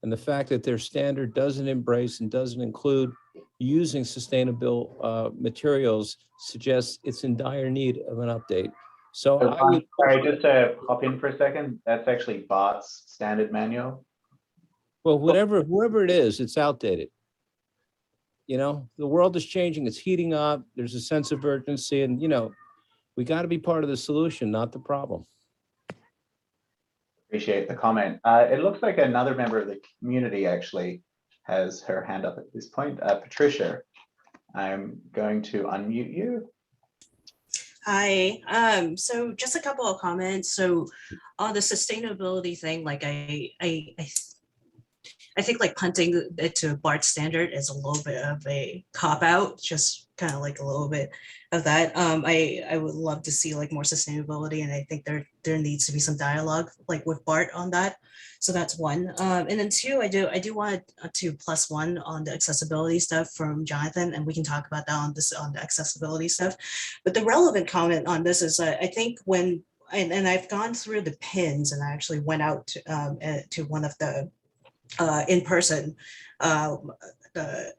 and the fact that their standard doesn't embrace and doesn't include using sustainable materials suggests it's in dire need of an update. So I would, sorry, just to hop in for a second. That's actually BART's standard manual. well, whoever it is, it's outdated. The world is changing, it's heating up, there's a sense of urgency, and we got to be part of the solution, not the problem. Appreciate the comment. It looks like another member of the community actually has her hand up at this point. Patricia, I'm going to unmute you. Hi, so just a couple of comments. So on the sustainability thing, like I think like punting it to BART standard is a little bit of a cop out, just kind of like a little bit of that. I would love to see like more sustainability, and I think there needs to be some dialogue like with BART on that. So that's one. And then two, I do want to +1 on the accessibility stuff from Jonathan, and we can talk about that on the accessibility stuff. But the relevant comment on this is I think when, and I've gone through the pins, and I actually went out to one of the in-person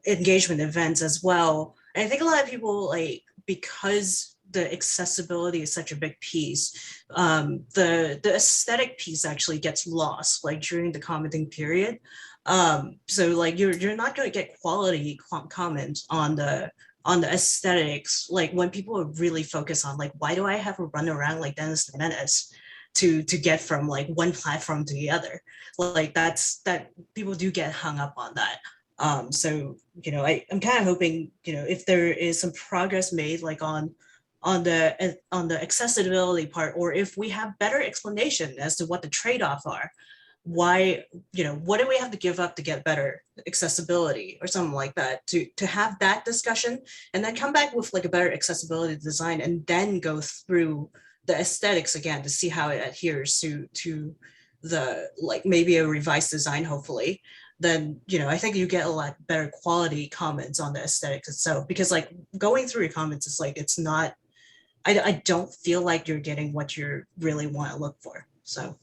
engagement events as well. And I think a lot of people, like, because the accessibility is such a big piece, the aesthetic piece actually gets lost like during the commenting period. So like you're not going to get quality comments on the aesthetics, like when people are really focused on like, why do I have to run around like Dennis the Menace to get from like one platform to the other? Like that people do get hung up on that. So I'm kind of hoping if there is some progress made like on the accessibility part, or if we have better explanation as to what the trade-offs are, why what do we have to give up to get better accessibility or something like that, to have that discussion, and then come back with like a better accessibility design, and then go through the aesthetics again to see how it adheres to the like maybe a revised design, hopefully. Then I think you get a lot better quality comments on the aesthetics itself, because like going through your comments, it's like it's not, I don't feel like you're getting what you really want to look for. So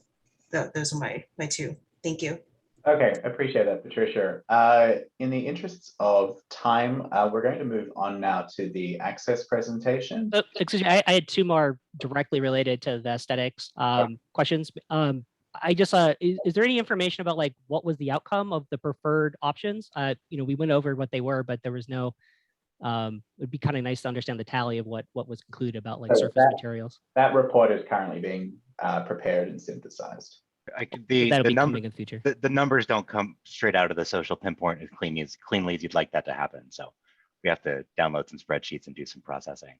those are my two. Thank you. Okay, appreciate that, Patricia. In the interests of time, we're going to move on now to the access presentation. Excuse me, I had two more directly related to the aesthetics questions. I just, is there any information about like what was the outcome of the preferred options? We went over what they were, but there was no, it'd be kind of nice to understand the tally of what was included about like surface materials. That report is currently being prepared and synthesized. That'll be coming in the future. The numbers don't come straight out of the social pinpoint as cleanly as you'd like that to happen. So we have to download some spreadsheets and do some processing.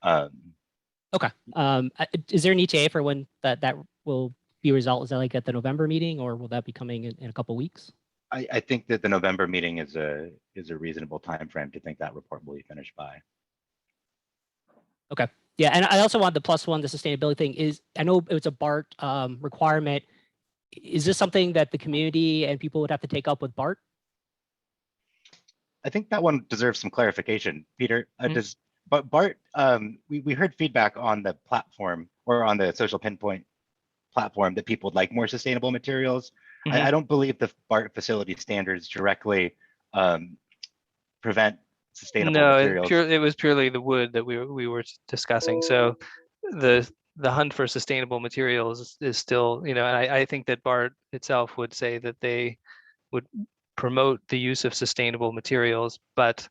Okay. Is there an ETA for when that will be resolved? Is that like at the November meeting, or will that be coming in a couple of weeks? I think that the November meeting is a reasonable time frame to think that report will be finished by. Okay. Yeah, and I also want the +1, the sustainability thing is, I know it's a BART requirement. Is this something that the community and people would have to take up with BART? I think that one deserves some clarification, Peter. But BART, we heard feedback on the platform, or on the social pinpoint platform, that people would like more sustainable materials. I don't believe the BART facility standards directly prevent sustainable materials. No, it was purely the wood that we were discussing. So the the hunt for sustainable materials is still, and I think that BART itself would say that they would promote the use of sustainable materials, but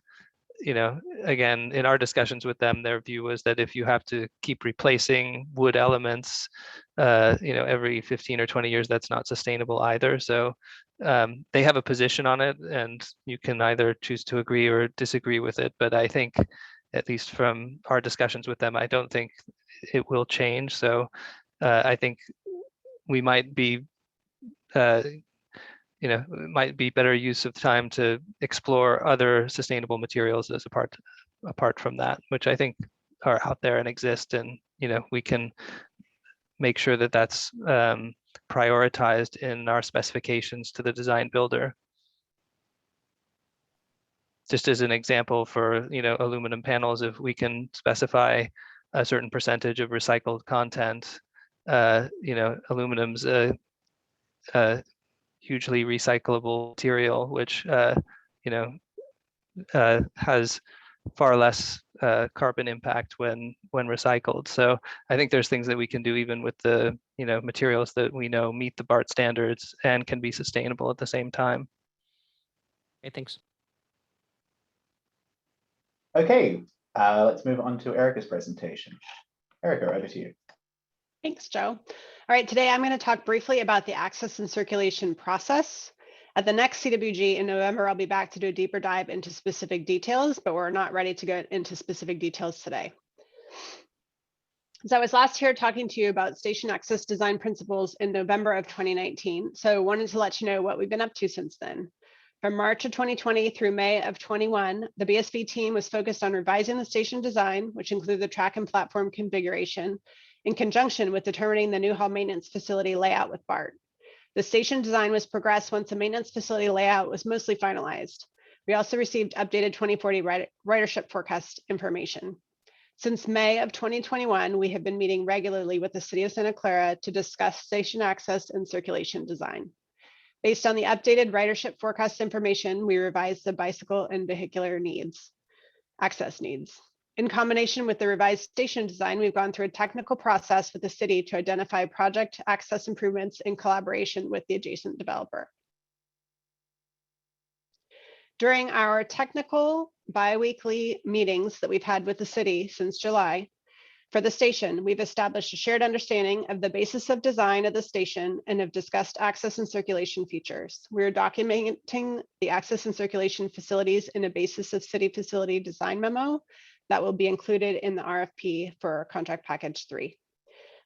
again, in our discussions with them, their view was that if you have to keep replacing wood elements, every 15 or 20 years, that's not sustainable either. So they have a position on it, and you can either choose to agree or disagree with it. But I think, at least from our discussions with them, I don't think it will change. So I think we might be it might be better use of time to explore other sustainable materials as apart from that, which I think are out there and exist, and we can make sure that that's prioritized in our specifications to the design builder. Just as an example, for aluminum panels, if we can specify a certain percentage of recycled content, aluminum's hugely recyclable material, which has far less carbon impact when recycled. So I think there's things that we can do even with the materials that we know meet the BART standards and can be sustainable at the same time. Okay, thanks. Okay, let's move on to Erica's presentation. Erica, over to you. Thanks, Joe. All right, today I'm going to talk briefly about the access and circulation process. At the next CWG in November, I'll be back to do a deeper dive into specific details, but we're not ready to go into specific details today. So I was last here talking to you about station access design principles in November of 2019. So wanted to let you know what we've been up to since then. From March of 2020 through May of 21, the BSV team was focused on revising the station design, which included the track and platform configuration, in conjunction with determining the new hall maintenance facility layout with BART. The station design was progressed once the maintenance facility layout was mostly finalized. We also received updated 2040 ridership forecast information. Since May of 2021, we have been meeting regularly with the City of Santa Clara to discuss station access and circulation design. Based on the updated ridership forecast information, we revised the bicycle and vehicular access needs. In combination with the revised station design, we've gone through a technical process with the city to identify project access improvements in collaboration with the adjacent developer. During our technical bi-weekly meetings that we've had with the city since July, for the station, we've established a shared understanding of the basis of design of the station and have discussed access and circulation features. We're documenting the access and circulation facilities in a basis of city facility design memo that will be included in the RFP for contract package 3.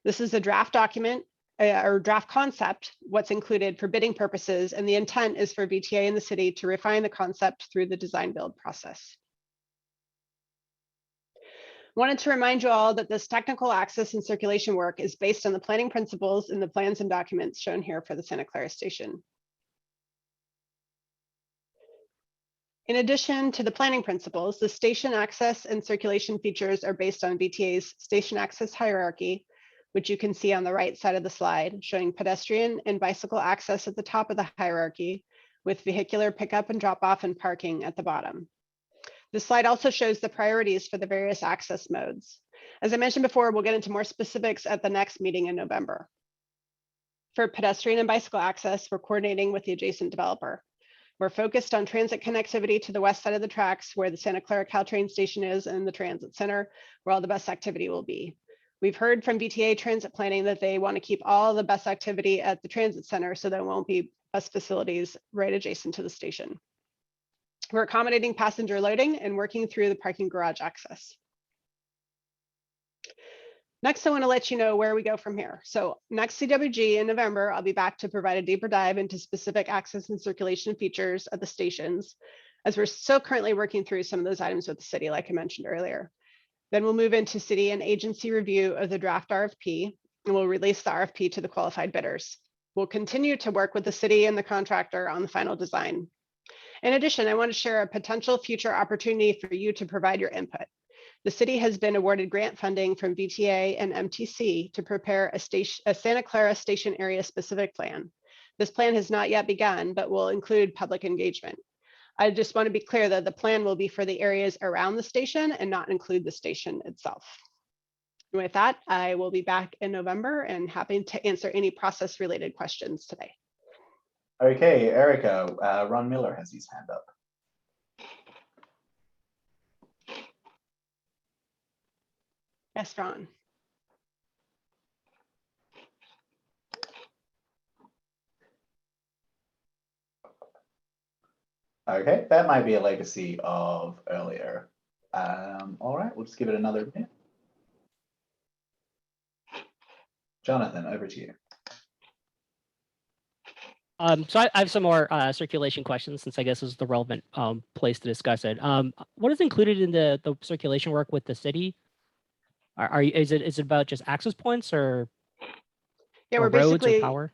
This is a draft document or draft concept, what's included for bidding purposes, and the intent is for VTA and the city to refine the concept through the design build process. Wanted to remind you all that this technical access and circulation work is based on the planning principles in the plans and documents shown here for the Santa Clara station. In addition to the planning principles, the station access and circulation features are based on VTA's station access hierarchy, which you can see on the right side of the slide, showing pedestrian and bicycle access at the top of the hierarchy, with vehicular pickup and drop off and parking at the bottom. This slide also shows the priorities for the various access modes. As I mentioned before, we'll get into more specifics at the next meeting in November. For pedestrian and bicycle access, we're coordinating with the adjacent developer. We're focused on transit connectivity to the west side of the tracks where the Santa Clara Caltrain station is and the transit center where all the bus activity will be. We've heard from VTA Transit Planning that they want to keep all the bus activity at the transit center so there won't be bus facilities right adjacent to the station. We're accommodating passenger loading and working through the parking garage access. Next, I want to let you know where we go from here. So next CWG in November, I'll be back to provide a deeper dive into specific access and circulation features at the stations, as we're still currently working through some of those items with the city, like I mentioned earlier. Then we'll move into city and agency review of the draft RFP, and we'll release the RFP to the qualified bidders. We'll continue to work with the city and the contractor on the final design. In addition, I want to share a potential future opportunity for you to provide your input. The city has been awarded grant funding from VTA and MTC to prepare a Santa Clara station area specific plan. This plan has not yet begun, but will include public engagement. I just want to be clear that the plan will be for the areas around the station and not include the station itself. With that, I will be back in November and happy to answer any process related questions today. Okay, Erica, Ron Miller has his hand up. Yes, Ron. Okay, that might be a legacy of earlier. All right, we'll just give it another minute. Jonathan, over to you. So I have some more circulation questions, since I guess this is the relevant place to discuss it. What is included in the circulation work with the city? Is it about just access points or, Yeah, or we're roads or basically power?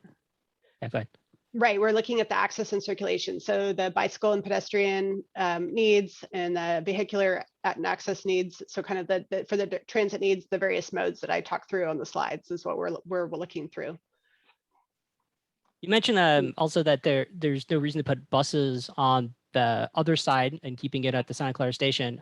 Yeah, go ahead. right. We're looking at the access and circulation. So the bicycle and pedestrian needs and the vehicular and access needs. So kind of for the transit needs, the various modes that I talked through on the slides is what we're looking through. You mentioned also that there's no reason to put buses on the other side and keeping it at the Santa Clara station.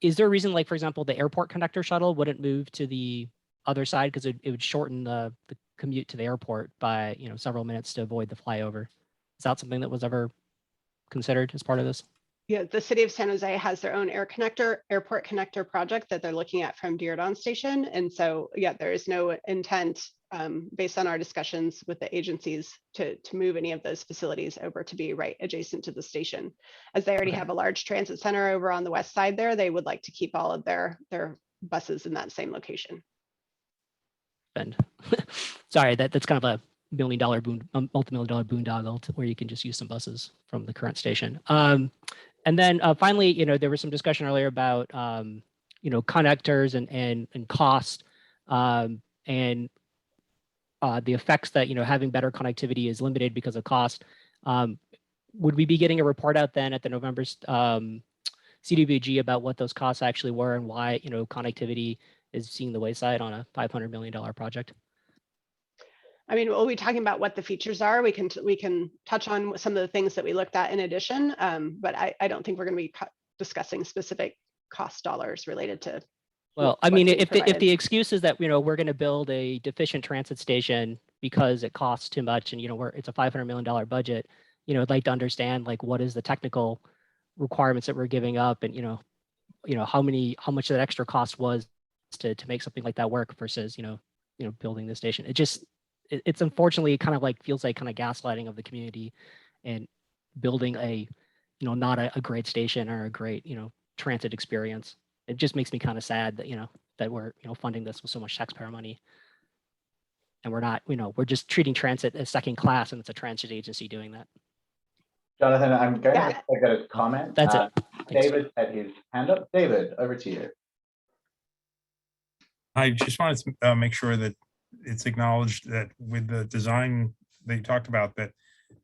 Is there a reason, like, for example, the airport connector shuttle wouldn't move to the other side because it would shorten the commute to the airport by, you know, several minutes to avoid the flyover? Is that something that was ever considered as part of this? Yeah, the city of San Jose has their own airport connector project that they're looking at from Diridon Station. And so, yeah, there is no intent based on our discussions with the agencies to move any of those facilities over to be right adjacent to the station. As they already Okay. have a large transit center over on the west side there, they would like to keep all of their buses in that same location. And sorry, that's kind of a multi-million dollar boondoggle where you can just use some buses from the current station. And then finally, you know, there was some discussion earlier about, you know, connectors and cost, and the effects that, you know, having better connectivity is limited because of cost. Would we be getting a report out then at the November CDBG about what those costs actually were and why, you know, connectivity is seeing the wayside on a $500 million project? I mean, we'll be talking about what the features are. We can touch on some of the things that we looked at in addition, but I don't think we're going to be discussing specific cost dollars related to. Well, I mean, if the excuse is that, you know, we're going to build a deficient transit station because it costs too much, and, you know, it's a $500 million budget, you know, I'd like to understand, like, what is the technical requirements that we're giving up, and, you know, how much that extra cost was to make something like that work versus, you know, building the station. It's unfortunately kind of like feels like kind of gaslighting of the community and building a, you know, not a great station or a great, you know, transit experience. It just makes me kind of sad that, you know, that we're, you know, funding this with so much taxpayer money. And we're not, you know, we're just treating transit as second class, and it's a transit agency doing that. Jonathan, I'm going to get a comment. That's it. David had his hand up. David, over to you. I just wanted to make sure that it's acknowledged that with the design that you talked about, that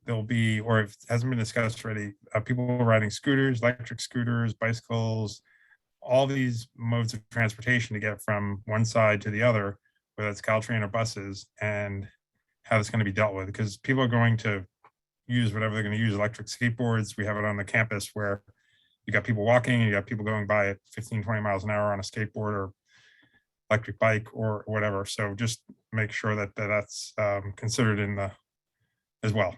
there'll be, or if it hasn't been discussed already, people riding scooters, electric scooters, bicycles, all these modes of transportation to get from one side to the other, whether it's Caltrain or buses, and how it's going to be dealt with. Because people are going to use whatever they're going to use, electric skateboards. We have it on the campus where you got people walking, you got people going by at 15, 20 miles an hour on a skateboard or electric bike or whatever. So just make sure that that's considered in the as well.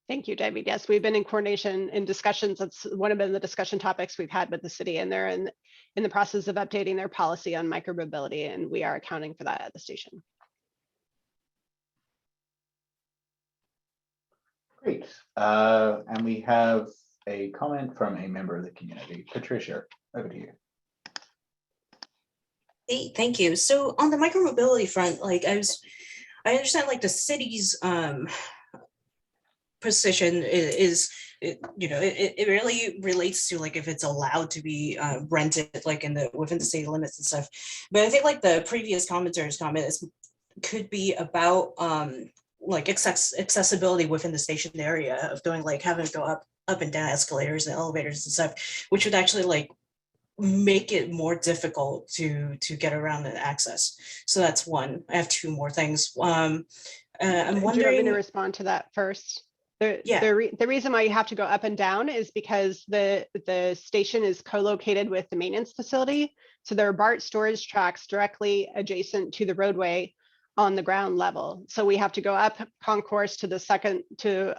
Thank you, David. Yes, we've been in coordination in discussions. That's one of the discussion topics we've had with the city, and they're in the process of updating their policy on micromobility, and we are accounting for that at the station. Great. And we have a comment from a member of the community. Patricia, over to you. Hey, thank you. So on the micromobility front, like I understand like the city's position is it really relates to like if it's allowed to be rented like within the state limits and stuff. But I think like the previous commentator's comment could be about like accessibility within the station area of going like having to go up and down escalators and elevators and stuff, which would actually like make it more difficult to get around and access. So that's one. I have two more things. I'm wondering. Do you want me to respond to that first? The reason why you have to go up and down is because the station is co-located with the maintenance facility. So there are BART storage tracks directly adjacent to the roadway on the ground level. So we have to go up concourse to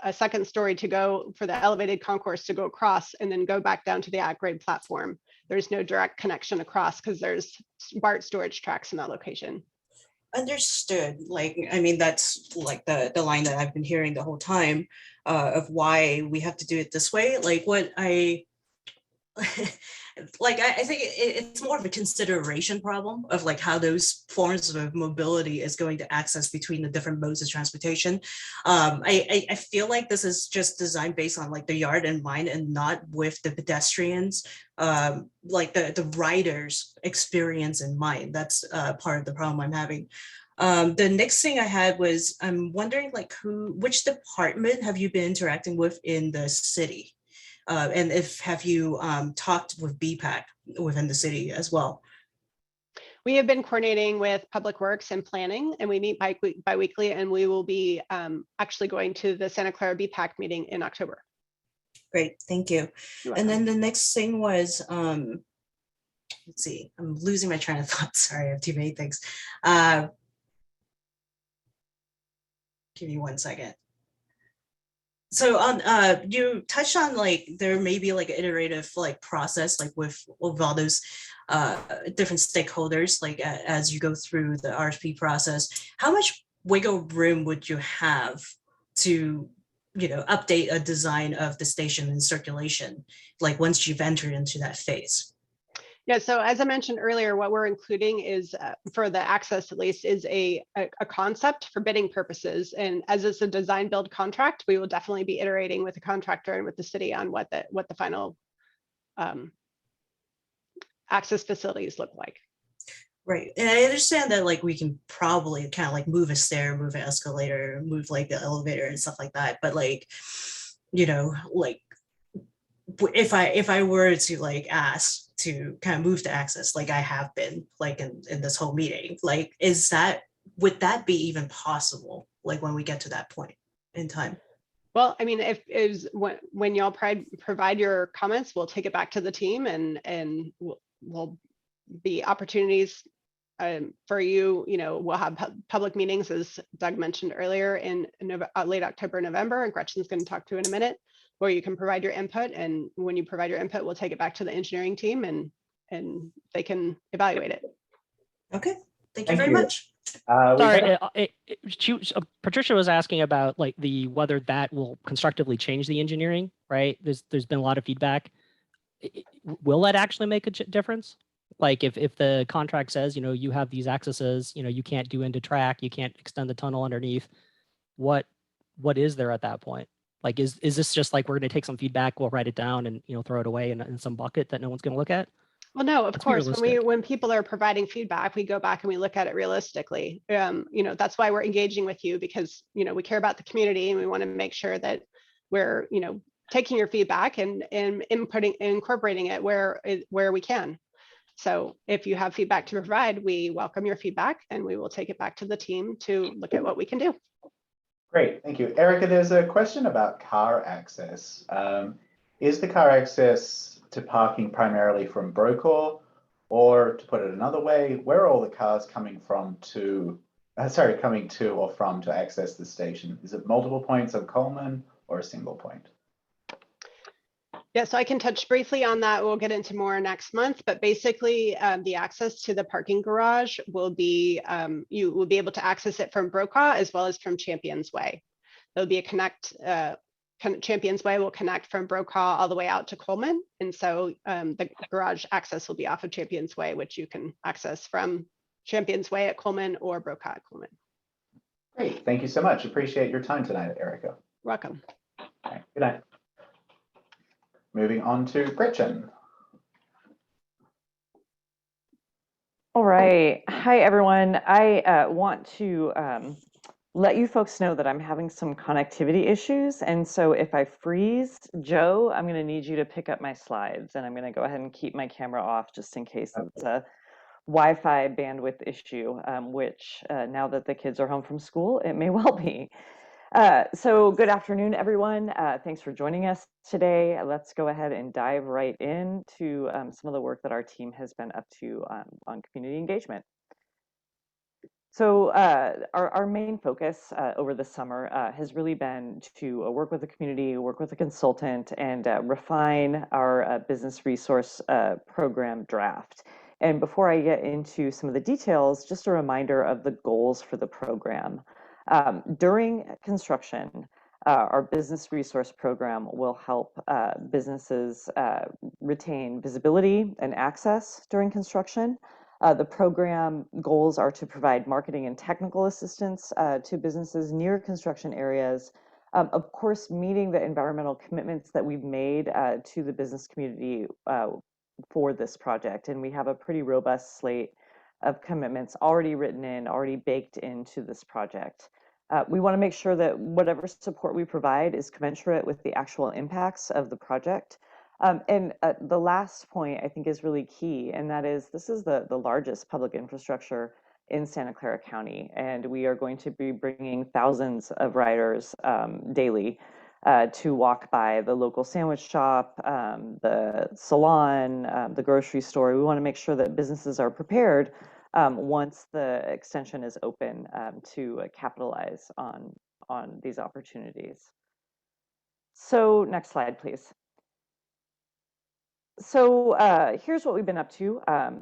a second story to go for the elevated concourse to go across, and then go back down to the at-grade platform. There's no direct connection across because there's BART storage tracks in that location. Understood. Like, I mean, that's like the line that I've been hearing the whole time of why we have to do it this way. Like what I like, I think it's more of a consideration problem of like how those forms of mobility is going to access between the different modes of transportation. I feel like this is just designed based on like the yard in mind and not with the pedestrians, like the riders' experience in mind. That's part of the problem I'm having. The next thing I had was, I'm wondering like which department have you been interacting with in the city? And have you talked with BPAC within the city as well? We have been coordinating with Public Works and Planning, and we meet bi-weekly, and we will be actually going to the Santa Clara BPAC meeting in October. Great, thank you. And then the next thing was, let's see, I'm losing my train of thought. Sorry, I have too many things. Give me 1 second. So on you touched on like there may be like an iterative like process like with all those different stakeholders like as you go through the RFP process. How much wiggle room would you have to, you know, update a design of the station in circulation like once you've entered into that phase? Yeah, so as I mentioned earlier, what we're including is, for the access at least, is a concept for bidding purposes. And as it's a design build contract, we will definitely be iterating with the contractor and with the city on what the final access facilities look like. Right, and I understand that like we can probably kind of like move a stair, move an escalator, move like the elevator and stuff like that. But like, you know, like if I were to like ask to kind of move the access like I have been like in this whole meeting, like would that be even possible like when we get to that point in time? Well, I mean, when y'all provide your comments, we'll take it back to the team, and we'll be opportunities for you. You know, we'll have public meetings, as Doug mentioned earlier, in late October, November, and Gretchen's going to talk to in a minute, where you can provide your input. And when you provide your input, we'll take it back to the engineering team, and they can evaluate it. Okay, thank you very much. Sorry, Patricia was asking about like whether that will constructively change the engineering, right? There's been a lot of feedback. Will that actually make a difference? Like if the contract says, you know, you have these accesses, you know, you can't do into track, you can't extend the tunnel underneath. What is there at that point? Like, is this just like, we're going to take some feedback, we'll write it down and, you know, throw it away in some bucket that no one's going to look at? Well, no, of Let's be course, realistic. when people are providing feedback, we go back and we look at it realistically. You know, that's why we're engaging with you, because, you know, we care about the community and we want to make sure that we're, you know, taking your feedback and incorporating it where we can. So if you have feedback to provide, we welcome your feedback and we will take it back to the team to look at what we can do. Great, thank you. Erica, there's a question about car access. Is the car access to parking primarily from Brokaw, or to put it another way, where are all the cars coming from coming to or from to access the station? Is it multiple points on Coleman or a single point? Yeah, so I can touch briefly on that. We'll get into more next month, but basically the access to the parking garage will be, you will be able to access it from Brokaw as well as from Champions Way. There'll be a Champions Way will connect from Brokaw all the way out to Coleman. And so the garage access will be off of Champions Way, which you can access from Champions Way at Coleman or Brokaw at Coleman. Great, thank you so much. Appreciate your time tonight, Erica. Welcome. All right, good night. Moving on to Gretchen. All right. Hi, everyone. I want to let you folks know that I'm having some connectivity issues. And so if I freeze, Joe, I'm going to need you to pick up my slides. And I'm going to go ahead and keep my camera off just in case it's a Wi-Fi bandwidth issue, which now that the kids are home from school, it may well be. So good afternoon, everyone. Thanks for joining us today. Let's go ahead and dive right into some of the work that our team has been up to on community engagement. So our main focus over the summer has really been to work with the community, work with a consultant, and refine our business resource program draft. And before I get into some of the details, just a reminder of the goals for the program. During construction, our business resource program will help businesses retain visibility and access during construction. The program goals are to provide marketing and technical assistance to businesses near construction areas. Of course, meeting the environmental commitments that we've made to the business community for this project. And we have a pretty robust slate of commitments already written in, already baked into this project. We want to make sure that whatever support we provide is commensurate with the actual impacts of the project. And the last point I think is really key, and that is this is the largest public infrastructure in Santa Clara County, and we are going to be bringing thousands of riders daily to walk by the local sandwich shop, the salon, the grocery store. We want to make sure that businesses are prepared once the extension is open to capitalize on these opportunities. So next slide, please. So here's what we've been up to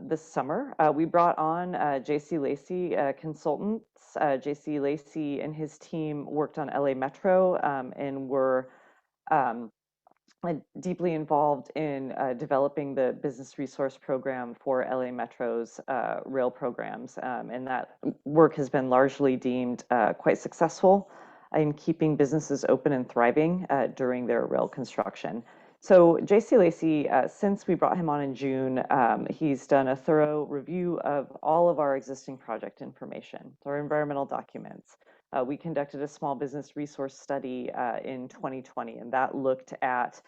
this summer. We brought on JC Lacey consultants. JC Lacey and his team worked on LA Metro and were deeply involved in developing the business resource program for LA Metro's rail programs. And that work has been largely deemed quite successful in keeping businesses open and thriving during their rail construction. So JC Lacey, since we brought him on in June, he's done a thorough review of all of our existing project information, our environmental documents. We conducted a small business resource study in 2020, and that looked at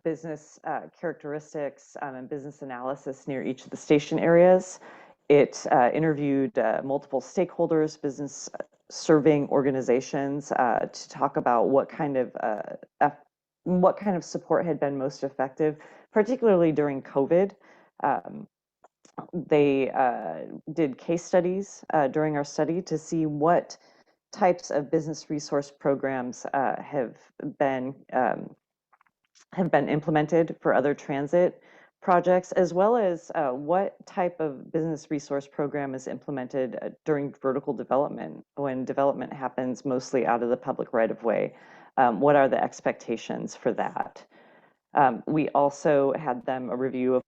business characteristics and business analysis near each of the station areas. It interviewed multiple stakeholders, business serving organizations to talk about what kind of support had been most effective, particularly during COVID. They did case studies during our study to see what types of business resource programs have been implemented for other transit projects, as well as what type of business resource program is implemented during vertical development, when development happens mostly out of the public right-of-way. What are the expectations for that? We also had them a review of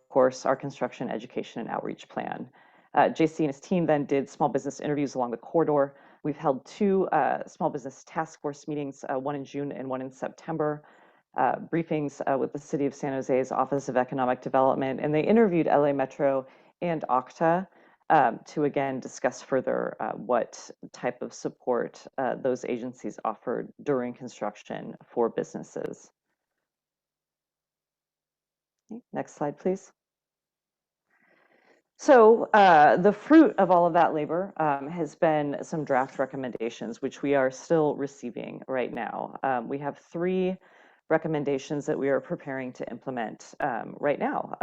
course, our construction, education, and outreach plan. JC and his team then did small business interviews along the corridor. We've held two small business task force meetings, one in June and one in September, briefings with the City of San Jose's Office of Economic Development, and they interviewed LA Metro and Okta to again discuss further what type of support those agencies offered during construction for businesses. Okay, next slide, please. So the fruit of all of that labor has been some draft recommendations, which we are still receiving right now. We have 3 recommendations that we are preparing to implement right now.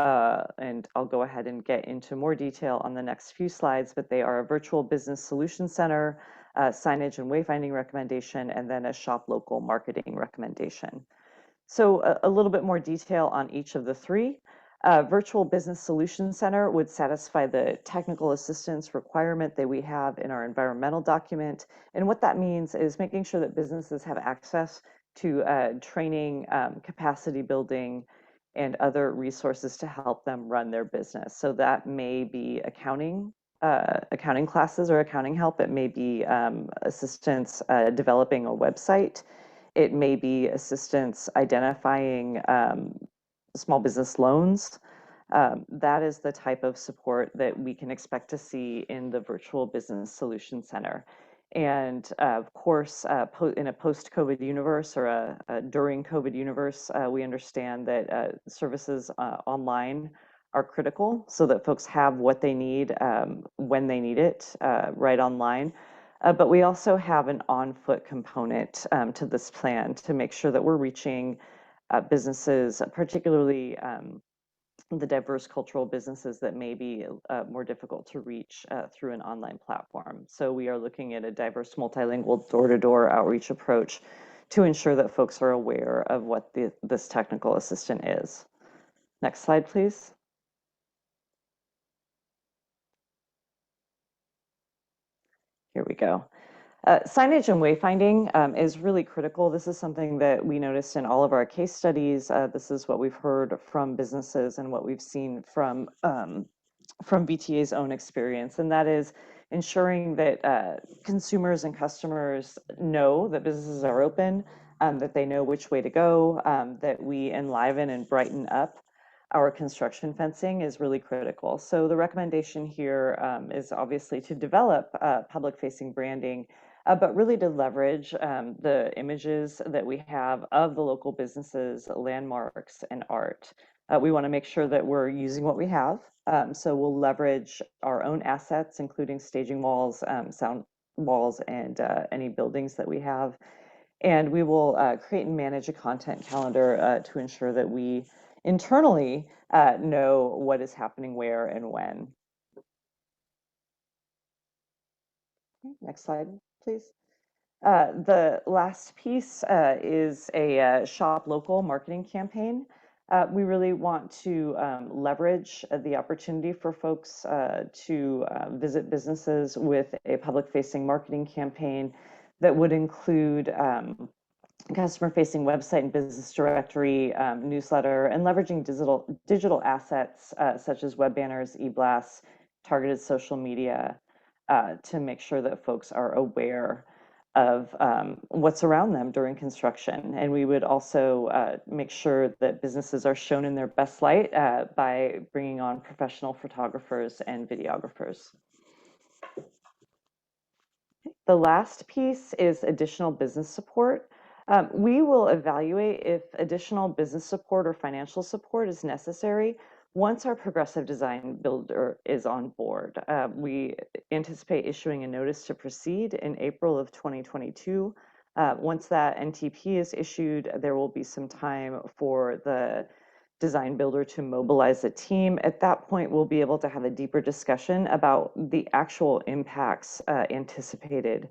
And I'll go ahead and get into more detail on the next few slides, but they are a virtual business solution center, signage and wayfinding recommendation, and then a shop local marketing recommendation. So a little bit more detail on each of the 3. Virtual Business Solution Center would satisfy the technical assistance requirement that we have in our environmental document. And what that means is making sure that businesses have access to training, capacity building, and other resources to help them run their business. So that may be accounting classes or accounting help. It may be assistance developing a website. It may be assistance identifying small business loans. That is the type of support that we can expect to see in the Virtual Business Solution Center. And of course, in a post-COVID universe or a during COVID universe, we understand that services online are critical so that folks have what they need when they need it right online. But we also have an on-foot component to this plan to make sure that we're reaching businesses, particularly the diverse cultural businesses that may be more difficult to reach through an online platform. So we are looking at a diverse multilingual door-to-door outreach approach to ensure that folks are aware of what this technical assistant is. Next slide, please. Here we go. Signage and wayfinding is really critical. This is something that we noticed in all of our case studies. This is what we've heard from businesses and what we've seen from VTA's own experience, and that is ensuring that consumers and customers know that businesses are open, that they know which way to go, that we enliven and brighten up our construction fencing is really critical. So the recommendation here is obviously to develop public-facing branding, but really to leverage the images that we have of the local businesses, landmarks, and art. We want to make sure that we're using what we have. So we'll leverage our own assets, including staging walls, sound walls, and any buildings that we have. And we will create and manage a content calendar to ensure that we internally know what is happening where and when. Next slide, please. The last piece is a shop local marketing campaign. We really want to leverage the opportunity for folks to visit businesses with a public-facing marketing campaign that would include customer-facing website and business directory, newsletter, and leveraging digital assets such as web banners, e-blasts, targeted social media to make sure that folks are aware of what's around them during construction. And we would also make sure that businesses are shown in their best light by bringing on professional photographers and videographers. The last piece is additional business support. We will evaluate if additional business support or financial support is necessary once our progressive design builder is on board. We anticipate issuing a notice to proceed in April of 2022. Once that NTP is issued, there will be some time for the design builder to mobilize a team. At that point, we'll be able to have a deeper discussion about the actual impacts anticipated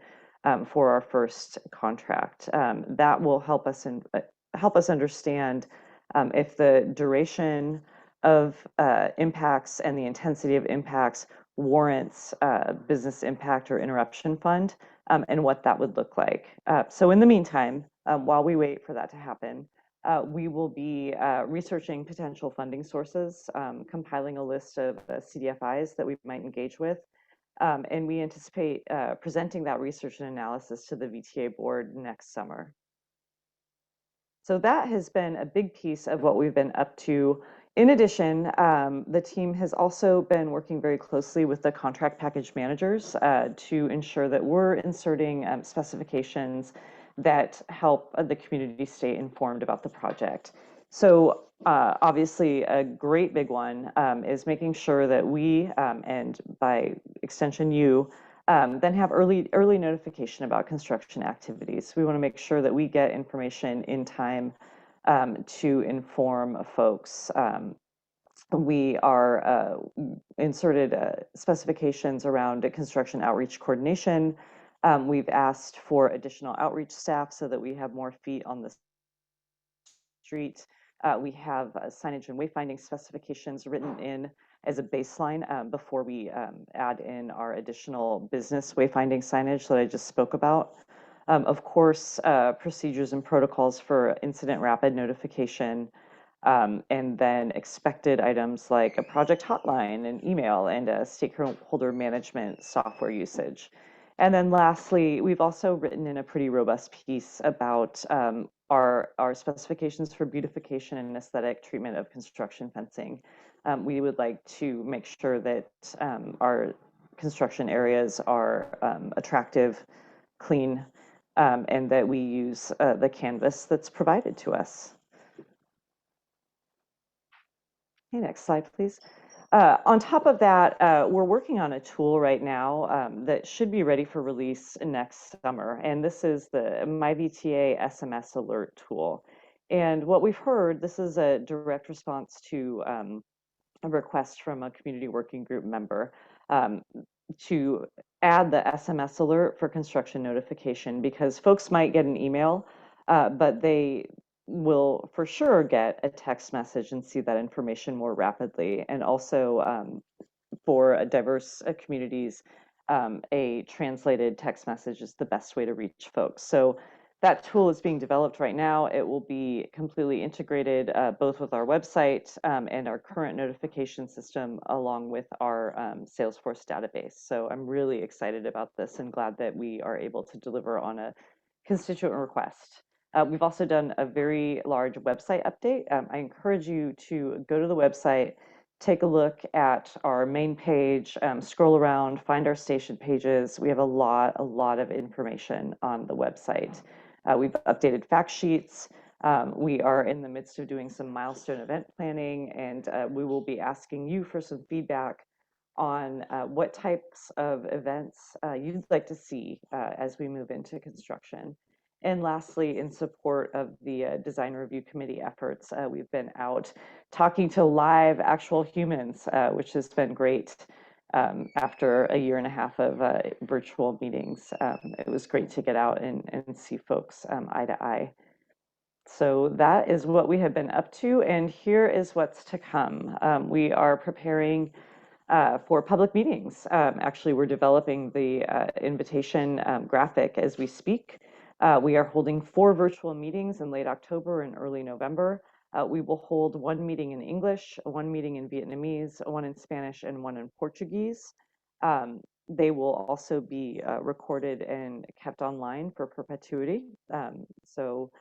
for our first contract. That will help us understand if the duration of impacts and the intensity of impacts warrants business impact or interruption fund, and what that would look like. So in the meantime, while we wait for that to happen, we will be researching potential funding sources, compiling a list of CDFIs that we might engage with, and we anticipate presenting that research and analysis to the VTA board next summer. So that has been a big piece of what we've been up to. In addition, the team has also been working very closely with the contract package managers to ensure that we're inserting specifications that help the community stay informed about the project. So obviously a great big one is making sure that we, and by extension you, then have early notification about construction activities. We want to make sure that we get information in time to inform folks. We are inserted specifications around construction outreach coordination. We've asked for additional outreach staff so that we have more feet on the street. We have signage and wayfinding specifications written in as a baseline before we add in our additional business wayfinding signage that I just spoke about. Of course, procedures and protocols for incident rapid notification, and then expected items like a project hotline and email and a stakeholder management software usage. And then lastly, we've also written in a pretty robust piece about our specifications for beautification and aesthetic treatment of construction fencing. We would like to make sure that our construction areas are attractive, clean, and that we use the canvas that's provided to us. Okay, next slide, please. On top of that, we're working on a tool right now that should be ready for release next summer. And this is the MyVTA SMS alert tool. And what we've heard, this is a direct response to a request from a community working group member to add the SMS alert for construction notification, because folks might get an email, but they will for sure get a text message and see that information more rapidly. And also for diverse communities, a translated text message is the best way to reach folks. So that tool is being developed right now. It will be completely integrated both with our website and our current notification system, along with our Salesforce database. So I'm really excited about this and glad that we are able to deliver on a constituent request. We've also done a very large website update. I encourage you to go to the website, take a look at our main page, scroll around, find our station pages. We have a lot of information on the website. We've updated fact sheets. We are in the midst of doing some milestone event planning, and we will be asking you for some feedback on what types of events you'd like to see as we move into construction. And lastly, in support of the design review committee efforts, we've been out talking to live actual humans, which has been great. After a year and a half of virtual meetings, it was great to get out and see folks eye to eye. So that is what we have been up to, and here is what's to come. We are preparing for public meetings. Actually, we're developing the invitation graphic as we speak. We are holding 4 virtual meetings in late October and early November. We will hold 1 meeting in English, 1 meeting in Vietnamese, 1 in Spanish, and 1 in Portuguese. They will also be recorded and kept online for perpetuity. So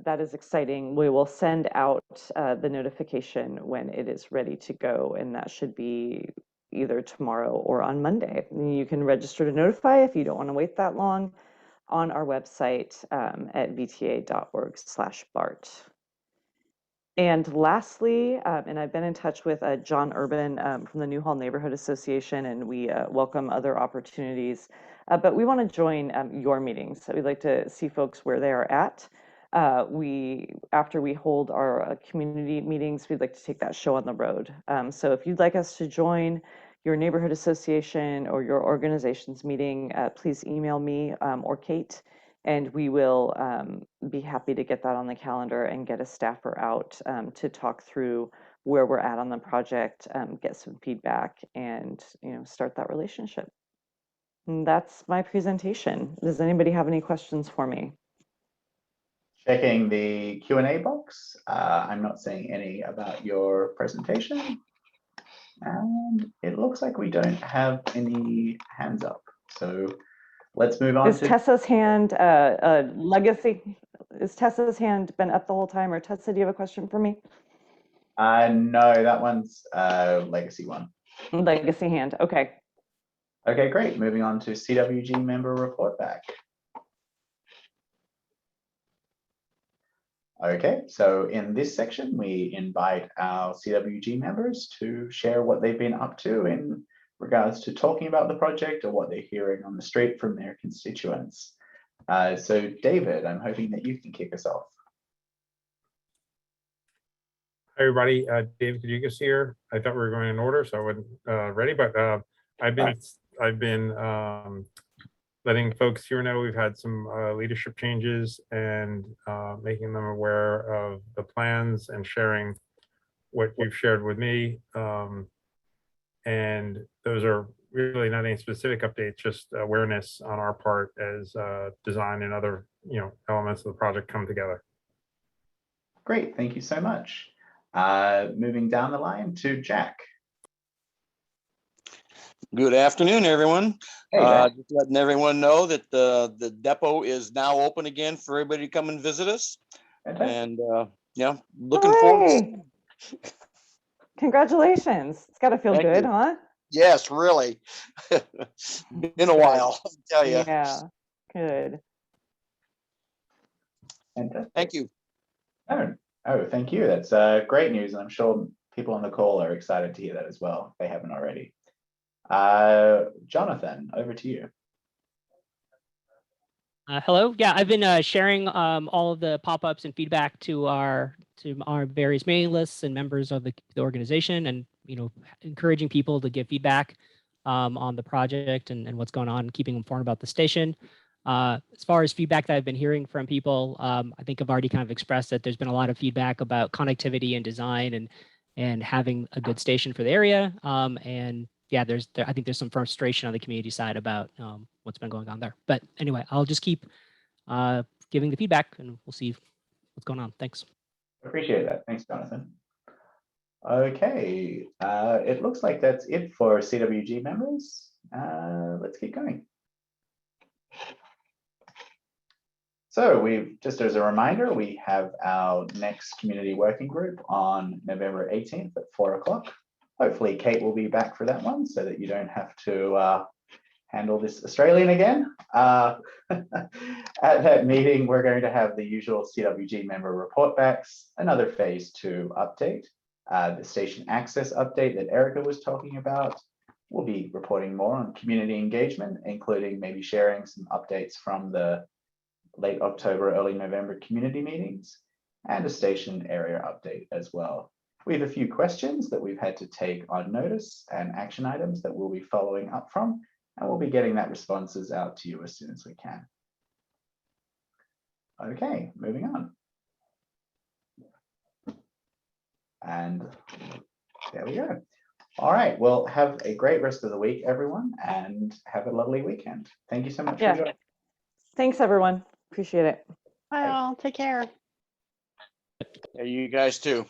that is exciting. We will send out the notification when it is ready to go, and that should be either tomorrow or on Monday. You can register to notify if you don't want to wait that long on our website at vta.org/BART. And lastly, and I've been in touch with John Urban from the Newhall Neighborhood Association, and we welcome other opportunities, but we want to join your meetings. So we'd like to see folks where they are at. After we hold our community meetings, we'd like to take that show on the road. So if you'd like us to join your neighborhood association or your organization's meeting, please email me or Kate, and we will be happy to get that on the calendar and get a staffer out to talk through where we're at on the project, get some feedback, and start that relationship. And that's my presentation. Does anybody have any questions for me? Checking the Q&A box. I'm not seeing any about your presentation. And it looks like we don't have any hands up. So let's move on. Is Tessa's hand legacy? Is Tessa's hand been up the whole time? Or Tessa, do you have a question for me? No, that one's legacy one. Legacy hand, okay. Okay, great. Moving on to CWG member report back. Okay, so in this section, we invite our CWG members to share what they've been up to in regards to talking about the project or what they're hearing on the street from their constituents. So David, I'm hoping that you can kick us off. Hi, everybody. David Kajugas here. I thought we were going in order, so I wasn't ready, but I've been letting folks here know we've had some leadership changes and making them aware of the plans and sharing what you've shared with me. And those are really not any specific updates, just awareness on our part as design and other elements of the project come together. Great, thank you so much. Moving down the line to Jack. Good afternoon, everyone. Hey, just letting everyone know that the depot is now open again for everybody to come and visit us. And yeah, looking forward. Congratulations. It's got to feel good, huh? Yes, really. Been a while, I'll tell you. Yeah, good. Fantastic. Thank you. Oh, thank you. That's great news. And I'm sure people on the call are excited to hear that as well, if they haven't already. Jonathan, over to you. Hello. Yeah, I've been sharing all of the pop-ups and feedback to our various mailing lists and members of the organization, and encouraging people to give feedback on the project and what's going on, keeping informed about the station. As far as feedback that I've been hearing from people, I think I've already kind of expressed that there's been a lot of feedback about connectivity and design and having a good station for the area. And yeah, I think there's some frustration on the community side about what's been going on there. But anyway, I'll just keep giving the feedback, and we'll see what's going on. Thanks. Appreciate that. Thanks, Jonathan. Okay, it looks like that's it for CWG members. Let's keep going. So just as a reminder, we have our next community working group on November 18th at 4 o'clock. Hopefully Kate will be back for that one so that you don't have to handle this Australian again. At that meeting, we're going to have the usual CWG member report backs, another phase 2 update, the station access update that Erica was talking about. We'll be reporting more on community engagement, including maybe sharing some updates from the late October, early November community meetings, and a station area update as well. We have a few questions that we've had to take on notice and action items that we'll be following up from, and we'll be getting that responses out to you as soon as we can. Okay, moving on. And there we go. All right, well, have a great rest of the week, everyone, and have a lovely weekend. Thank you so much for joining. Thanks, everyone. Appreciate it. Bye all. Take care. Yeah, you guys too.